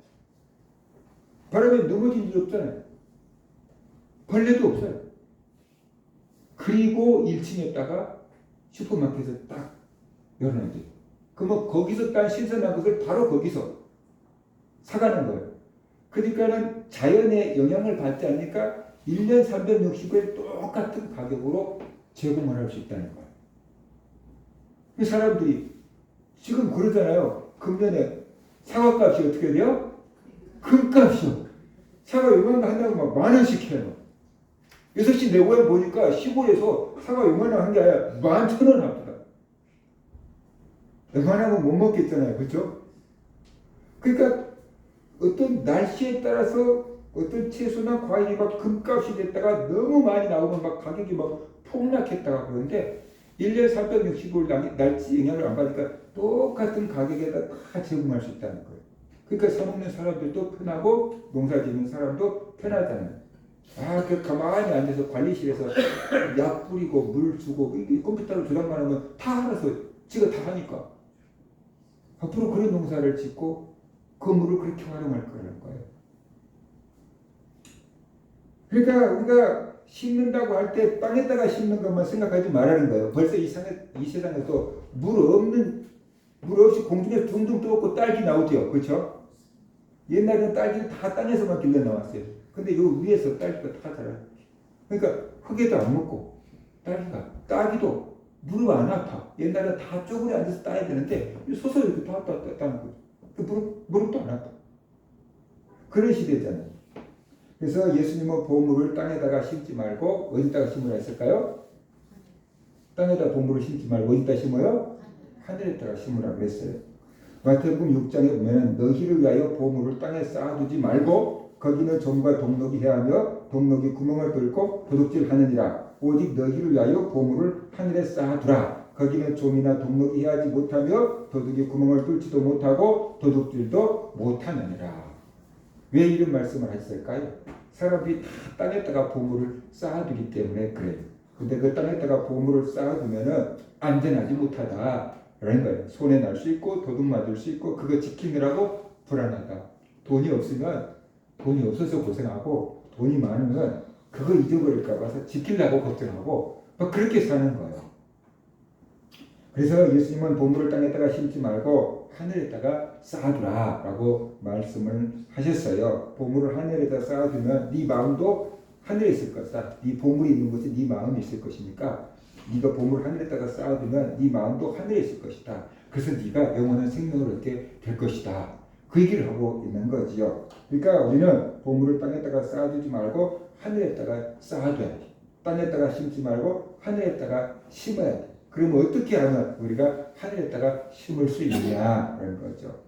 바람에 넘어진 일 없잖아요. 벌레도 없어요. 그리고 1층에다가 슈퍼마켓을 딱 열어놔요. 그러면 거기서 딴 신선한 것을 바로 거기서 사가는 거예요. 그러니까는 자연의 영향을 받지 않으니까 1년 360일 똑같은 가격으로 제공을 할 수 있다는 거예요. 사람들이 지금 그러잖아요. 금년에 사과값이 어떻게 돼요? 금값이요. 사과 요만한 한다고 막 10,000원씩 해요. 6시 내고에 보니까 시골에서 사과 요만한 한 게 아니라 11,000원 합니다. 웬만하면 못 먹겠잖아요. 그렇죠? 그러니까 어떤 날씨에 따라서 어떤 채소나 과일이 막 금값이 됐다가 너무 많이 나오면 막 가격이 막 폭락했다가 그러는데 1년 365일 날씨 영향을 안 받으니까 똑같은 가격에다 다 제공할 수 있다는 거예요. 그러니까 사먹는 사람들도 편하고 농사 짓는 사람도 편하잖아요. 그 가만히 앉아서 관리실에서 약 뿌리고 물 주고 컴퓨터로 조작만 하면 다 알아서 지가 다 하니까 앞으로 그런 농사를 짓고 그 물을 그렇게 활용할 거라는 거예요. 그러니까 우리가 심는다고 할 때 땅에다가 심는 것만 생각하지 말라는 거예요. 벌써 이 세상에서 물 없이 공중에 둥둥 떠갖고 딸기 나오죠. 그렇죠? 옛날에는 딸기를 다 땅에서만 길러 나왔어요. 근데 요 위에서 딸기가 다 자라요. 그러니까 흙에도 안 먹고 딸기도 무릎 안 아파. 옛날에는 다 쪼그려 앉아서 따야 되는데 서서 이렇게 따는 거죠. 무릎도 안 아파. 그런 시대잖아요. 그래서 예수님은 보물을 땅에다가 심지 말고 어디다가 심으라 했을까요? 땅에다 보물을 심지 말고 어디다 심어요? 하늘에다가 심으라 그랬어요. 마태복음 6장에 보면 너희를 위하여 보물을 땅에 쌓아두지 말고 거기는 좀과 동록이 해하며 동록이 구멍을 뚫고 도둑질하느니라. 오직 너희를 위하여 보물을 하늘에 쌓아두라. 거기는 좀이나 동록이 해하지 못하며 도둑이 구멍을 뚫지도 못하고 도둑질도 못하느니라. 왜 이런 말씀을 하셨을까요? 사람들이 다 땅에다가 보물을 쌓아두기 때문에 그래요. 근데 그 땅에다가 보물을 쌓아두면은 안전하지 못하다라는 거예요. 손해 날 수 있고 도둑 맞을 수 있고 그거 지키느라고 불안하다. 돈이 없으면 돈이 없어서 고생하고 돈이 많으면 그거 잊어버릴까 봐서 지키려고 걱정하고 뭐 그렇게 사는 거예요. 그래서 예수님은 보물을 땅에다가 심지 말고 하늘에다가 쌓아두라 라고 말씀을 하셨어요. 보물을 하늘에다 쌓아두면 네 마음도 하늘에 있을 것이다. 네 보물이 있는 곳에 네 마음이 있을 것이니까 네가 보물을 하늘에다가 쌓아두면 네 마음도 하늘에 있을 것이다. 그래서 네가 영원한 생명을 얻게 될 것이다. 그 얘기를 하고 있는 거지요. 그러니까 우리는 보물을 땅에다가 쌓아두지 말고 하늘에다가 쌓아둬야 돼. 땅에다가 심지 말고 하늘에다가 심어야 돼. 그러면 어떻게 하면 우리가 하늘에다가 심을 수 있냐라는 거죠.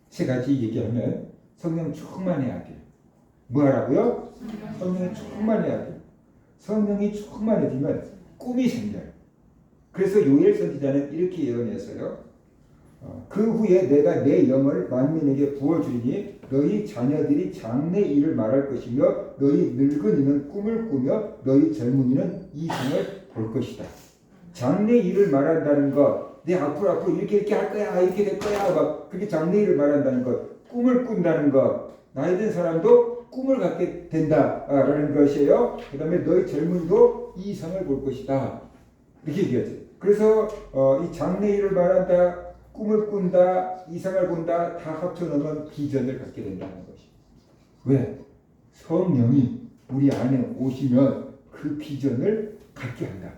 세 가지 얘기하면 성령 충만해야 돼요. 뭐 하라고요? 성령이 충만해야 돼요. 성령이 충만해지면 꿈이 생겨요. 그래서 요엘 선지자는 이렇게 예언했어요. 그 후에 내가 내 영을 만민에게 부어주리니 너희 자녀들이 장래 일을 말할 것이며 너희 늙은이는 꿈을 꾸며 너희 젊은이는 이성을 볼 것이다. 장래 일을 말한다는 것, 내 앞으로 이렇게 할 거야, 이렇게 될 거야, 막 그게 장래 일을 말한다는 것, 꿈을 꾼다는 것, 나이 든 사람도 꿈을 갖게 된다라는 것이에요. 그 다음에 너희 젊은이도 이성을 볼 것이다. 이렇게 얘기하죠. 그래서 이 장래 일을 말한다, 꿈을 꾼다, 이상을 본다 다 합쳐놓으면 비전을 갖게 된다는 것이. 왜? 성령이 우리 안에 오시면 그 비전을 갖게 한다.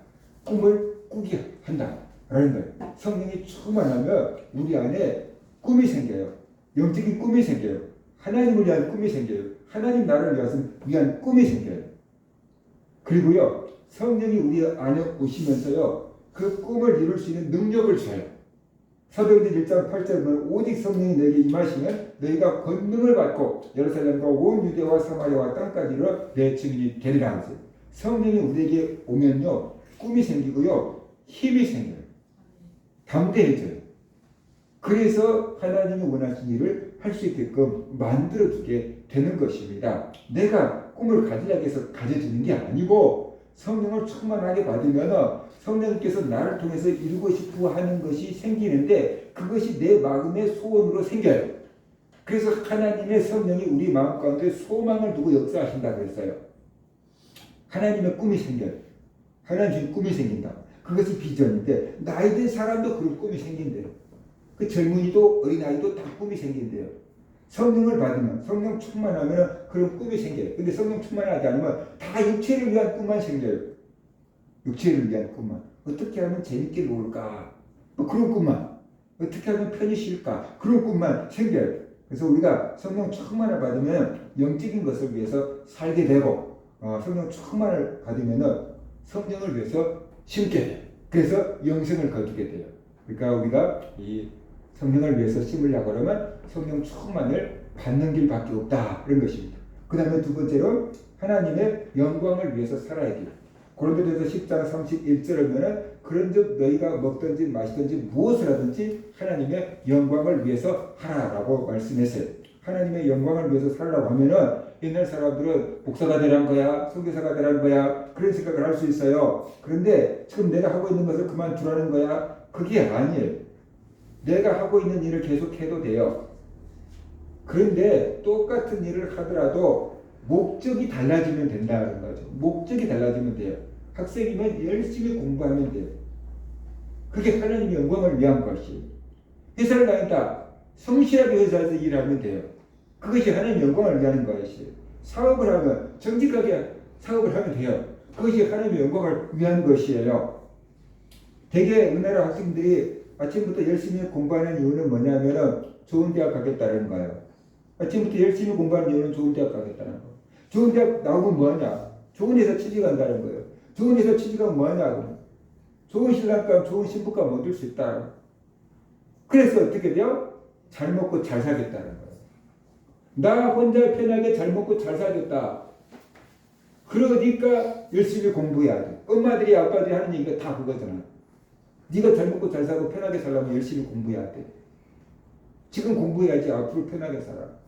꿈을 꾸게 한다라는 거예요. 성령이 충만하면 우리 안에 꿈이 생겨요. 영적인 꿈이 생겨요. 하나님을 위한 꿈이 생겨요. 하나님 나라를 위한 꿈이 생겨요. 그리고요, 성령이 우리 안에 오시면서요, 그 꿈을 이룰 수 있는 능력을 줘요. 사도행전 1장 8절에 보면 오직 성령이 너에게 임하시면 너희가 권능을 받고 예루살렘과 온 유대와 사마리아와 땅까지로 내 증인이 되리라 하세요. 성령이 우리에게 오면요, 꿈이 생기고요, 힘이 생겨요. 담대해져요. 그래서 하나님이 원하신 일을 할 수 있게끔 만들어주게 되는 것입니다. 내가 꿈을 가지려고 해서 가져지는 게 아니고 성령을 충만하게 받으면 성령께서 나를 통해서 이루고 싶어 하는 것이 생기는데 그것이 내 마음의 소원으로 생겨요. 그래서 하나님의 성령이 우리 마음 가운데 소망을 두고 역사하신다 그랬어요. 하나님의 꿈이 생겨요. 하나님의 꿈이 생긴다. 그것이 비전인데 나이 든 사람도 그런 꿈이 생긴대요. 그 젊은이도 어린아이도 다 꿈이 생긴대요. 성령을 받으면 성령 충만하면 그런 꿈이 생겨요. 근데 성령 충만하지 않으면 다 육체를 위한 꿈만 생겨요. 육체를 위한 꿈만. 어떻게 하면 재밌게 놀까? 뭐 그런 꿈만. 어떻게 하면 편히 쉴까? 그런 꿈만 생겨요. 그래서 우리가 성령 충만을 받으면 영적인 것을 위해서 살게 되고 성령 충만을 받으면 성령을 위해서 심게 돼요. 그래서 영생을 거두게 돼요. 그러니까 우리가 이 성령을 위해서 심으려고 하면 성령 충만을 받는 길밖에 없다. 이런 것입니다. 그 다음에 두 번째로 하나님의 영광을 위해서 살아야 돼요. 고린도전서 10장 31절에 보면 그런즉 너희가 먹든지 마시든지 무엇을 하든지 하나님의 영광을 위해서 하라라고 말씀했어요. 하나님의 영광을 위해서 살라고 하면은 옛날 사람들은 목사가 되라는 거야, 선교사가 되라는 거야 그런 생각을 할 수 있어요. 그런데 지금 내가 하고 있는 것을 그만두라는 거야. 그게 아니에요. 내가 하고 있는 일을 계속해도 돼요. 그런데 똑같은 일을 하더라도 목적이 달라지면 된다는 거죠. 목적이 달라지면 돼요. 학생이면 열심히 공부하면 돼요. 그게 하나님의 영광을 위한 것이. 회사를 다닌다. 성실하게 회사에서 일하면 돼요. 그것이 하나님의 영광을 위한 것이. 사업을 하면 정직하게 사업을 하면 돼요. 그것이 하나님의 영광을 위한 것이에요. 대개 우리나라 학생들이 아침부터 열심히 공부하는 이유는 뭐냐면은 좋은 대학 가겠다는 거예요. 아침부터 열심히 공부하는 이유는 좋은 대학 가겠다는 거. 좋은 대학 나오면 뭐하냐? 좋은 회사 취직한다는 거예요. 좋은 회사 취직하면 뭐하냐고. 좋은 신랑감, 좋은 신부감 얻을 수 있다. 그래서 어떻게 돼요? 잘 먹고 잘 살겠다는 거예요. 나 혼자 편하게 잘 먹고 잘 살겠다. 그러니까 열심히 공부해야 돼. 엄마들이 아빠들이 하는 얘기가 다 그거잖아. 네가 잘 먹고 잘 살고 편하게 살려면 열심히 공부해야 돼. 지금 공부해야지 앞으로 편하게 살아.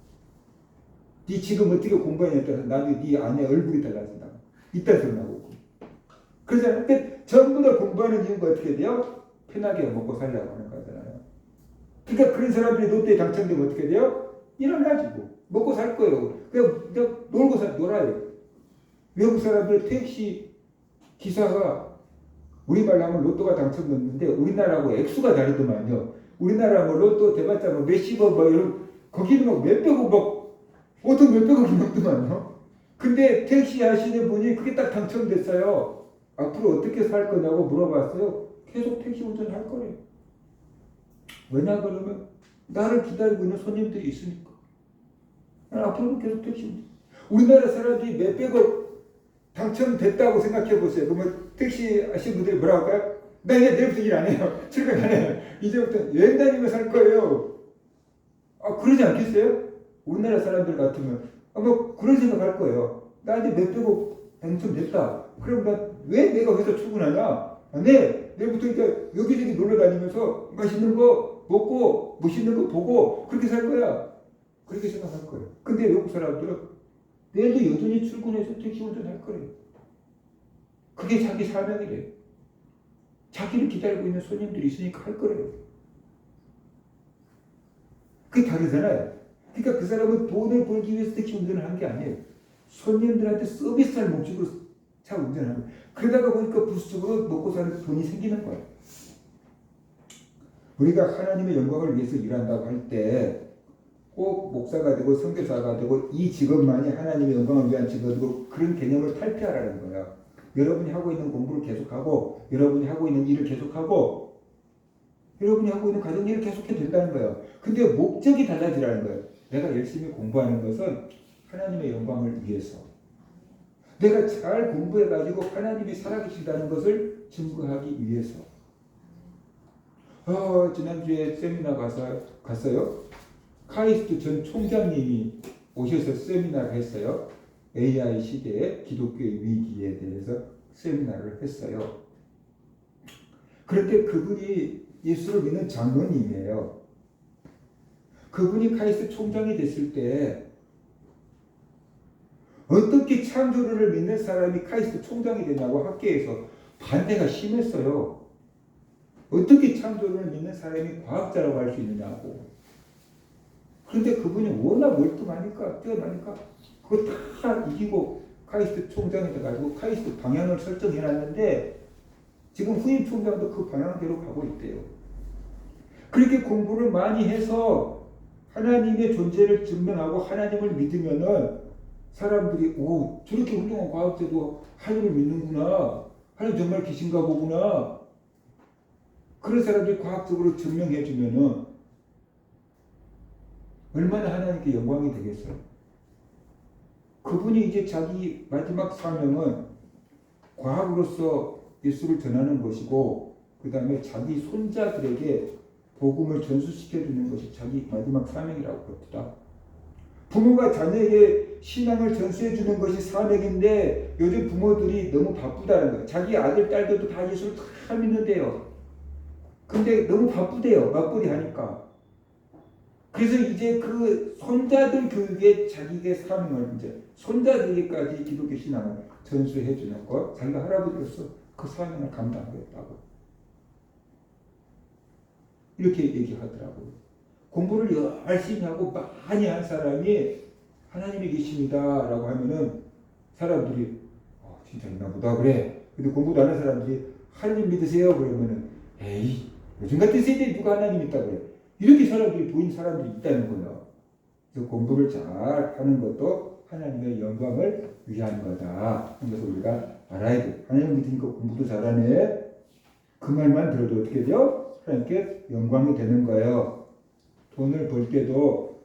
네 지금 어떻게 공부하냐에 따라서 나중에 네 안에 얼굴이 달라진다. 이딴 소리 나고 있고. 그러잖아. 그러니까 전부 다 공부하는 이유가 어떻게 돼요? 편하게 먹고 살려고 하는 거잖아요. 그러니까 그런 사람들이 로또에 당첨되면 어떻게 돼요? 일어나지고 먹고 살 거예요. 그냥 놀고 놀아요. 외국 사람들 택시 기사가 우리말로 하면 로또가 당첨됐는데 우리나라하고 액수가 다르더만요. 우리나라 뭐 로또 대봤자 뭐 몇십억 뭐 이런 거기는 막 몇백억 막 보통 몇백억이 넘더만요. 근데 택시 하시는 분이 그게 딱 당첨됐어요. 앞으로 어떻게 살 거냐고 물어봤어요. 계속 택시 운전할 거래요. 왜냐 그러면 나를 기다리고 있는 손님들이 있으니까. 앞으로도 계속 택시 운전. 우리나라 사람들이 몇백억 당첨됐다고 생각해 보세요. 그러면 택시 하시는 분들이 뭐라고 할까요? 나 이제 내일부터 일 안 해요. 출근 안 해요. 이제부터 여행 다니며 살 거예요. 그러지 않겠어요? 우리나라 사람들 같으면 뭐 그런 생각할 거예요. 나 이제 몇백억 당첨됐다. 그럼 왜 내가 회사 출근하냐? 네, 내일부터 이제 여기저기 놀러 다니면서 맛있는 거 먹고 멋있는 거 보고 그렇게 살 거야. 그렇게 생각할 거예요. 근데 외국 사람들은 내일도 여전히 출근해서 택시 운전할 거래요. 그게 자기 사명이래요. 자기를 기다리고 있는 손님들이 있으니까 할 거래요. 그게 다르잖아요. 그러니까 그 사람은 돈을 벌기 위해서 택시 운전을 한 게 아니에요. 손님들한테 서비스할 목적으로 차 운전하는 거예요. 그러다가 보니까 부수적으로 먹고 사는 돈이 생기는 거예요. 우리가 하나님의 영광을 위해서 일한다고 할 때 꼭 목사가 되고 선교사가 되고 이 직업만이 하나님의 영광을 위한 직업이고 그런 개념을 탈피하라는 거예요. 여러분이 하고 있는 공부를 계속하고 여러분이 하고 있는 일을 계속하고 여러분이 하고 있는 가정 일을 계속해도 된다는 거예요. 근데 목적이 달라지라는 거예요. 내가 열심히 공부하는 것은 하나님의 영광을 위해서. 내가 잘 공부해가지고 하나님이 살아계신다는 것을 증거하기 위해서. 지난주에 세미나 갔어요. 카이스트 전 총장님이 오셔서 세미나를 했어요. AI 시대의 기독교의 위기에 대해서 세미나를 했어요. 그런데 그분이 예수를 믿는 장로님이에요. 그분이 카이스트 총장이 됐을 때 어떻게 창조주를 믿는 사람이 카이스트 총장이 되냐고 학계에서 반대가 심했어요. 어떻게 창조주를 믿는 사람이 과학자라고 할 수 있느냐고. 그런데 그분이 워낙 월등하니까 뛰어나니까 그거 다 이기고 카이스트 총장이 돼가지고 카이스트 방향을 설정해놨는데 지금 후임 총장도 그 방향대로 가고 있대요. 그렇게 공부를 많이 해서 하나님의 존재를 증명하고 하나님을 믿으면은 사람들이 저렇게 훌륭한 과학자도 하나님을 믿는구나. 하나님 정말 계신가 보구나. 그런 사람들이 과학적으로 증명해주면은 얼마나 하나님께 영광이 되겠어요. 그분이 이제 자기 마지막 사명은 과학으로서 예수를 전하는 것이고 그 다음에 자기 손자들에게 복음을 전수시켜주는 것이 자기 마지막 사명이라고 그럽니다. 부모가 자녀에게 신앙을 전수해주는 것이 사명인데 요즘 부모들이 너무 바쁘다는 거예요. 자기 아들, 딸들도 다 예수를 다 믿는데요. 근데 너무 바쁘대요. 맞벌이 하니까. 그래서 이제 그 손자들 교육에 자기의 사명을 이제 손자들에게까지 기독교 신앙을 전수해주는 것, 자기가 할아버지로서 그 사명을 감당하겠다고 이렇게 얘기하더라고요. 공부를 열심히 하고 많이 한 사람이 하나님이 계십니다라고 하면은 사람들이 진짜 있나 보다 그래. 근데 공부도 안 하는 사람들이 하나님 믿으세요 그러면은 에이 요즘 같은 세대에 누가 하나님 있다 그래. 이렇게 사람들이 보이는 사람들이 있다는 거예요. 그래서 공부를 잘 하는 것도 하나님의 영광을 위한 거다. 그래서 우리가 알아야 돼. 하나님 믿으니까 공부도 잘하네. 그 말만 들어도 어떻게 돼요? 하나님께 영광이 되는 거예요. 돈을 벌 때도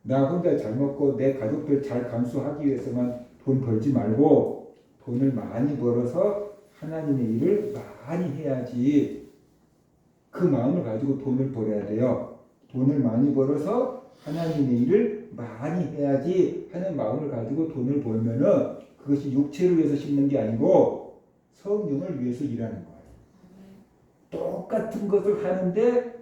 나 혼자 잘 먹고 내 가족들 잘 감수하기 위해서만 돈 벌지 말고 돈을 많이 벌어서 하나님의 일을 많이 해야지. 그 마음을 가지고 돈을 벌어야 돼요. 돈을 많이 벌어서 하나님의 일을 많이 해야지 하는 마음을 가지고 돈을 벌면은 그것이 육체를 위해서 심는 게 아니고 성령을 위해서 일하는 거예요. 똑같은 것을 하는데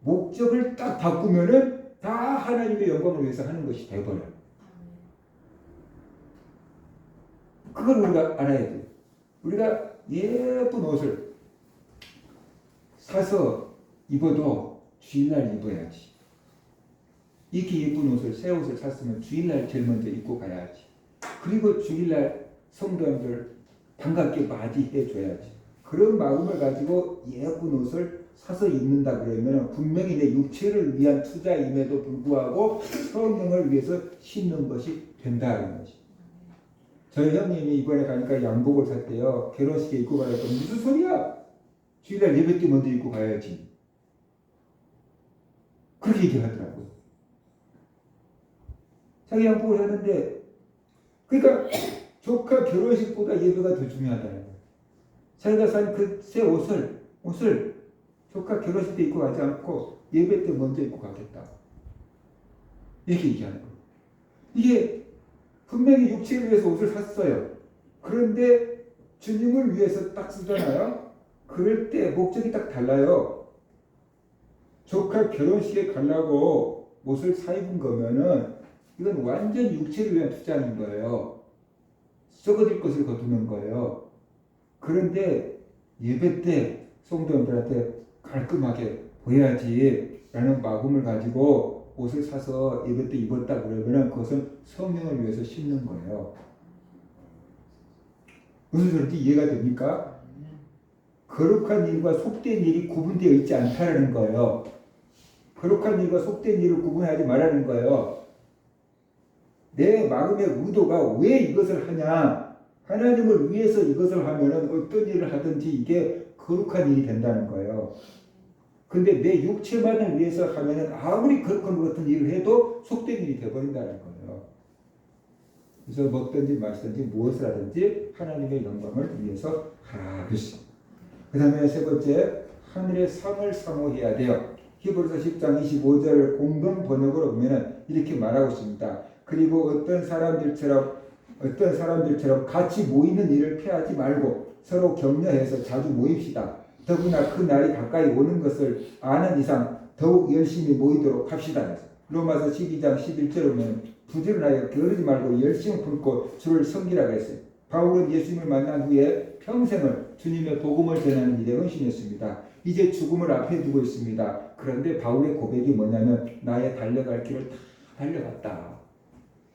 목적을 딱 바꾸면은 다 하나님의 영광을 위해서 하는 것이 되어버려요. 그걸 우리가 알아야 돼요. 우리가 예쁜 옷을 사서 입어도 주일날 입어야지. 이렇게 예쁜 옷을, 새 옷을 샀으면 주일날 제일 먼저 입고 가야지. 그리고 주일날 성도님들 반갑게 맞이해 줘야지. 그런 마음을 가지고 예쁜 옷을 사서 입는다 그러면 분명히 내 육체를 위한 투자임에도 불구하고 성령을 위해서 신는 것이 된다는 것이. 저희 형님이 이번에 가니까 양복을 샀대요. 결혼식에 입고 가니까 무슨 소리야? 주일날 예배 때 먼저 입고 가야지. 그렇게 얘기하더라고요. 자기 양복을 했는데 그러니까 조카 결혼식보다 예배가 더 중요하다는 거예요. 자기가 산 그 새 옷을 조카 결혼식 때 입고 가지 않고 예배 때 먼저 입고 가겠다. 이렇게 얘기하는 거예요. 이게 분명히 육체를 위해서 옷을 샀어요. 그런데 주님을 위해서 딱 쓰잖아요. 그럴 때 목적이 딱 달라요. 조카 결혼식에 가려고 옷을 사 입은 거면은 이건 완전 육체를 위한 투자인 거예요. 썩어질 것을 거두는 거예요. 그런데 예배 때 성도님들한테 깔끔하게 보여야지 라는 마음을 가지고 옷을 사서 예배 때 입었다 그러면 그것은 성령을 위해서 심는 거예요. 무슨 소리인지 이해가 됩니까? 거룩한 일과 속된 일이 구분되어 있지 않다는 거예요. 거룩한 일과 속된 일을 구분하지 말라는 거예요. 내 마음의 의도가 왜 이것을 하냐? 하나님을 위해서 이것을 하면은 어떤 일을 하든지 이게 거룩한 일이 된다는 거예요. 근데 내 육체만을 위해서 하면은 아무리 거룩한 것 같은 일을 해도 속된 일이 되어버린다는 거예요. 그래서 먹든지 마시든지 무엇을 하든지 하나님의 영광을 위해서 하라 그랬어요. 그 다음에 세 번째, 하늘의 상을 사모해야 돼요. 히브리서 10장 25절 공동 번역으로 보면은 이렇게 말하고 있습니다. 그리고 어떤 사람들처럼 같이 모이는 일을 피하지 말고 서로 격려해서 자주 모입시다. 더구나 그 날이 가까이 오는 것을 아는 이상 더욱 열심히 모이도록 합시다. 로마서 12장 11절에 보면 부지런하여 게으르지 말고 열심히 품고 주를 섬기라고 했어요. 바울은 예수님을 만난 후에 평생을 주님의 복음을 전하는 일에 헌신했습니다. 이제 죽음을 앞에 두고 있습니다. 그런데 바울의 고백이 뭐냐면 나의 달려갈 길을 다 달려갔다.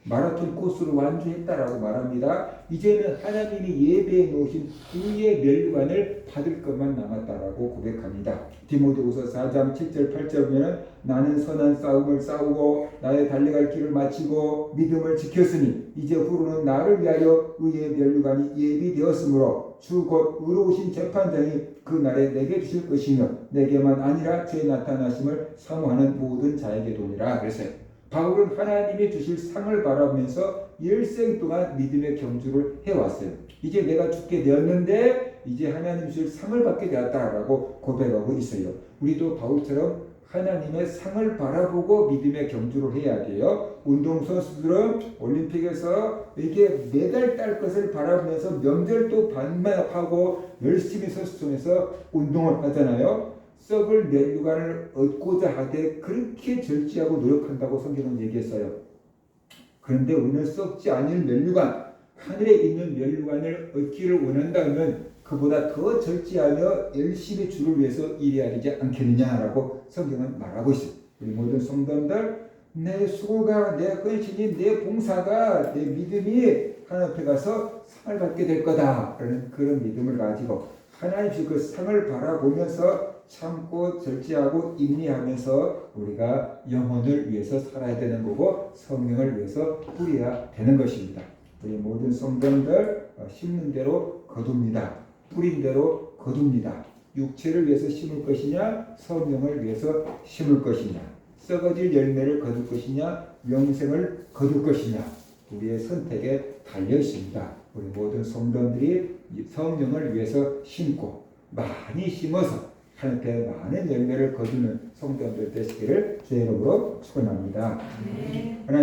마라톤 코스를 완주했다라고 말합니다. 이제는 하나님이 예배해 놓으신 의의 멸관을 받을 것만 남았다라고 고백합니다. 디모데후서 4장 7절 8절 보면 나는 선한 싸움을 싸우고 나의 달려갈 길을 마치고 믿음을 지켰으니 이제 후로는 나를 위하여 의의 멸관이 예비되었으므로 주 곧 의로우신 재판장이 그 날에 내게 주실 것이며 내게만 아니라 주의 나타나심을 사모하는 모든 자에게 도니라 그랬어요. 바울은 하나님이 주실 상을 바라보면서 일생 동안 믿음의 경주를 해왔어요. 이제 내가 죽게 되었는데 이제 하나님 주실 상을 받게 되었다라고 고백하고 있어요. 우리도 바울처럼 하나님의 상을 바라보고 믿음의 경주를 해야 돼요. 운동선수들은 올림픽에서 이렇게 메달 딸 것을 바라보면서 명절도 반납하고 열심히 선수촌에서 운동을 하잖아요. 썩을 멸류관을 얻고자 하되 그렇게 절제하고 노력한다고 성경은 얘기했어요. 그런데 우리는 썩지 않을 멸류관, 하늘에 있는 멸류관을 얻기를 원한다면 그보다 더 절제하며 열심히 주를 위해서 일해야 되지 않겠느냐라고 성경은 말하고 있어요. 우리 모든 성도들, 내 수고가, 내 헌신이, 내 봉사가, 내 믿음이 하나님 앞에 가서 상을 받게 될 거다라는 그런 믿음을 가지고 하나님 그 상을 바라보면서 참고 절제하고 인내하면서 우리가 영혼을 위해서 살아야 되는 거고 성령을 위해서 뿌려야 되는 것입니다. 우리 모든 성도들 심는 대로 거둡니다. 뿌린 대로 거둡니다. 육체를 위해서 심을 것이냐 성령을 위해서 심을 것이냐 썩어질 열매를 거둘 것이냐 영생을 거둘 것이냐 우리의 선택에 달려 있습니다. 우리 모든 성도들이 성령을 위해서 심고 많이 심어서 하나님께 많은 열매를 거두는 성도들 되시기를 주의 이름으로 축원합니다.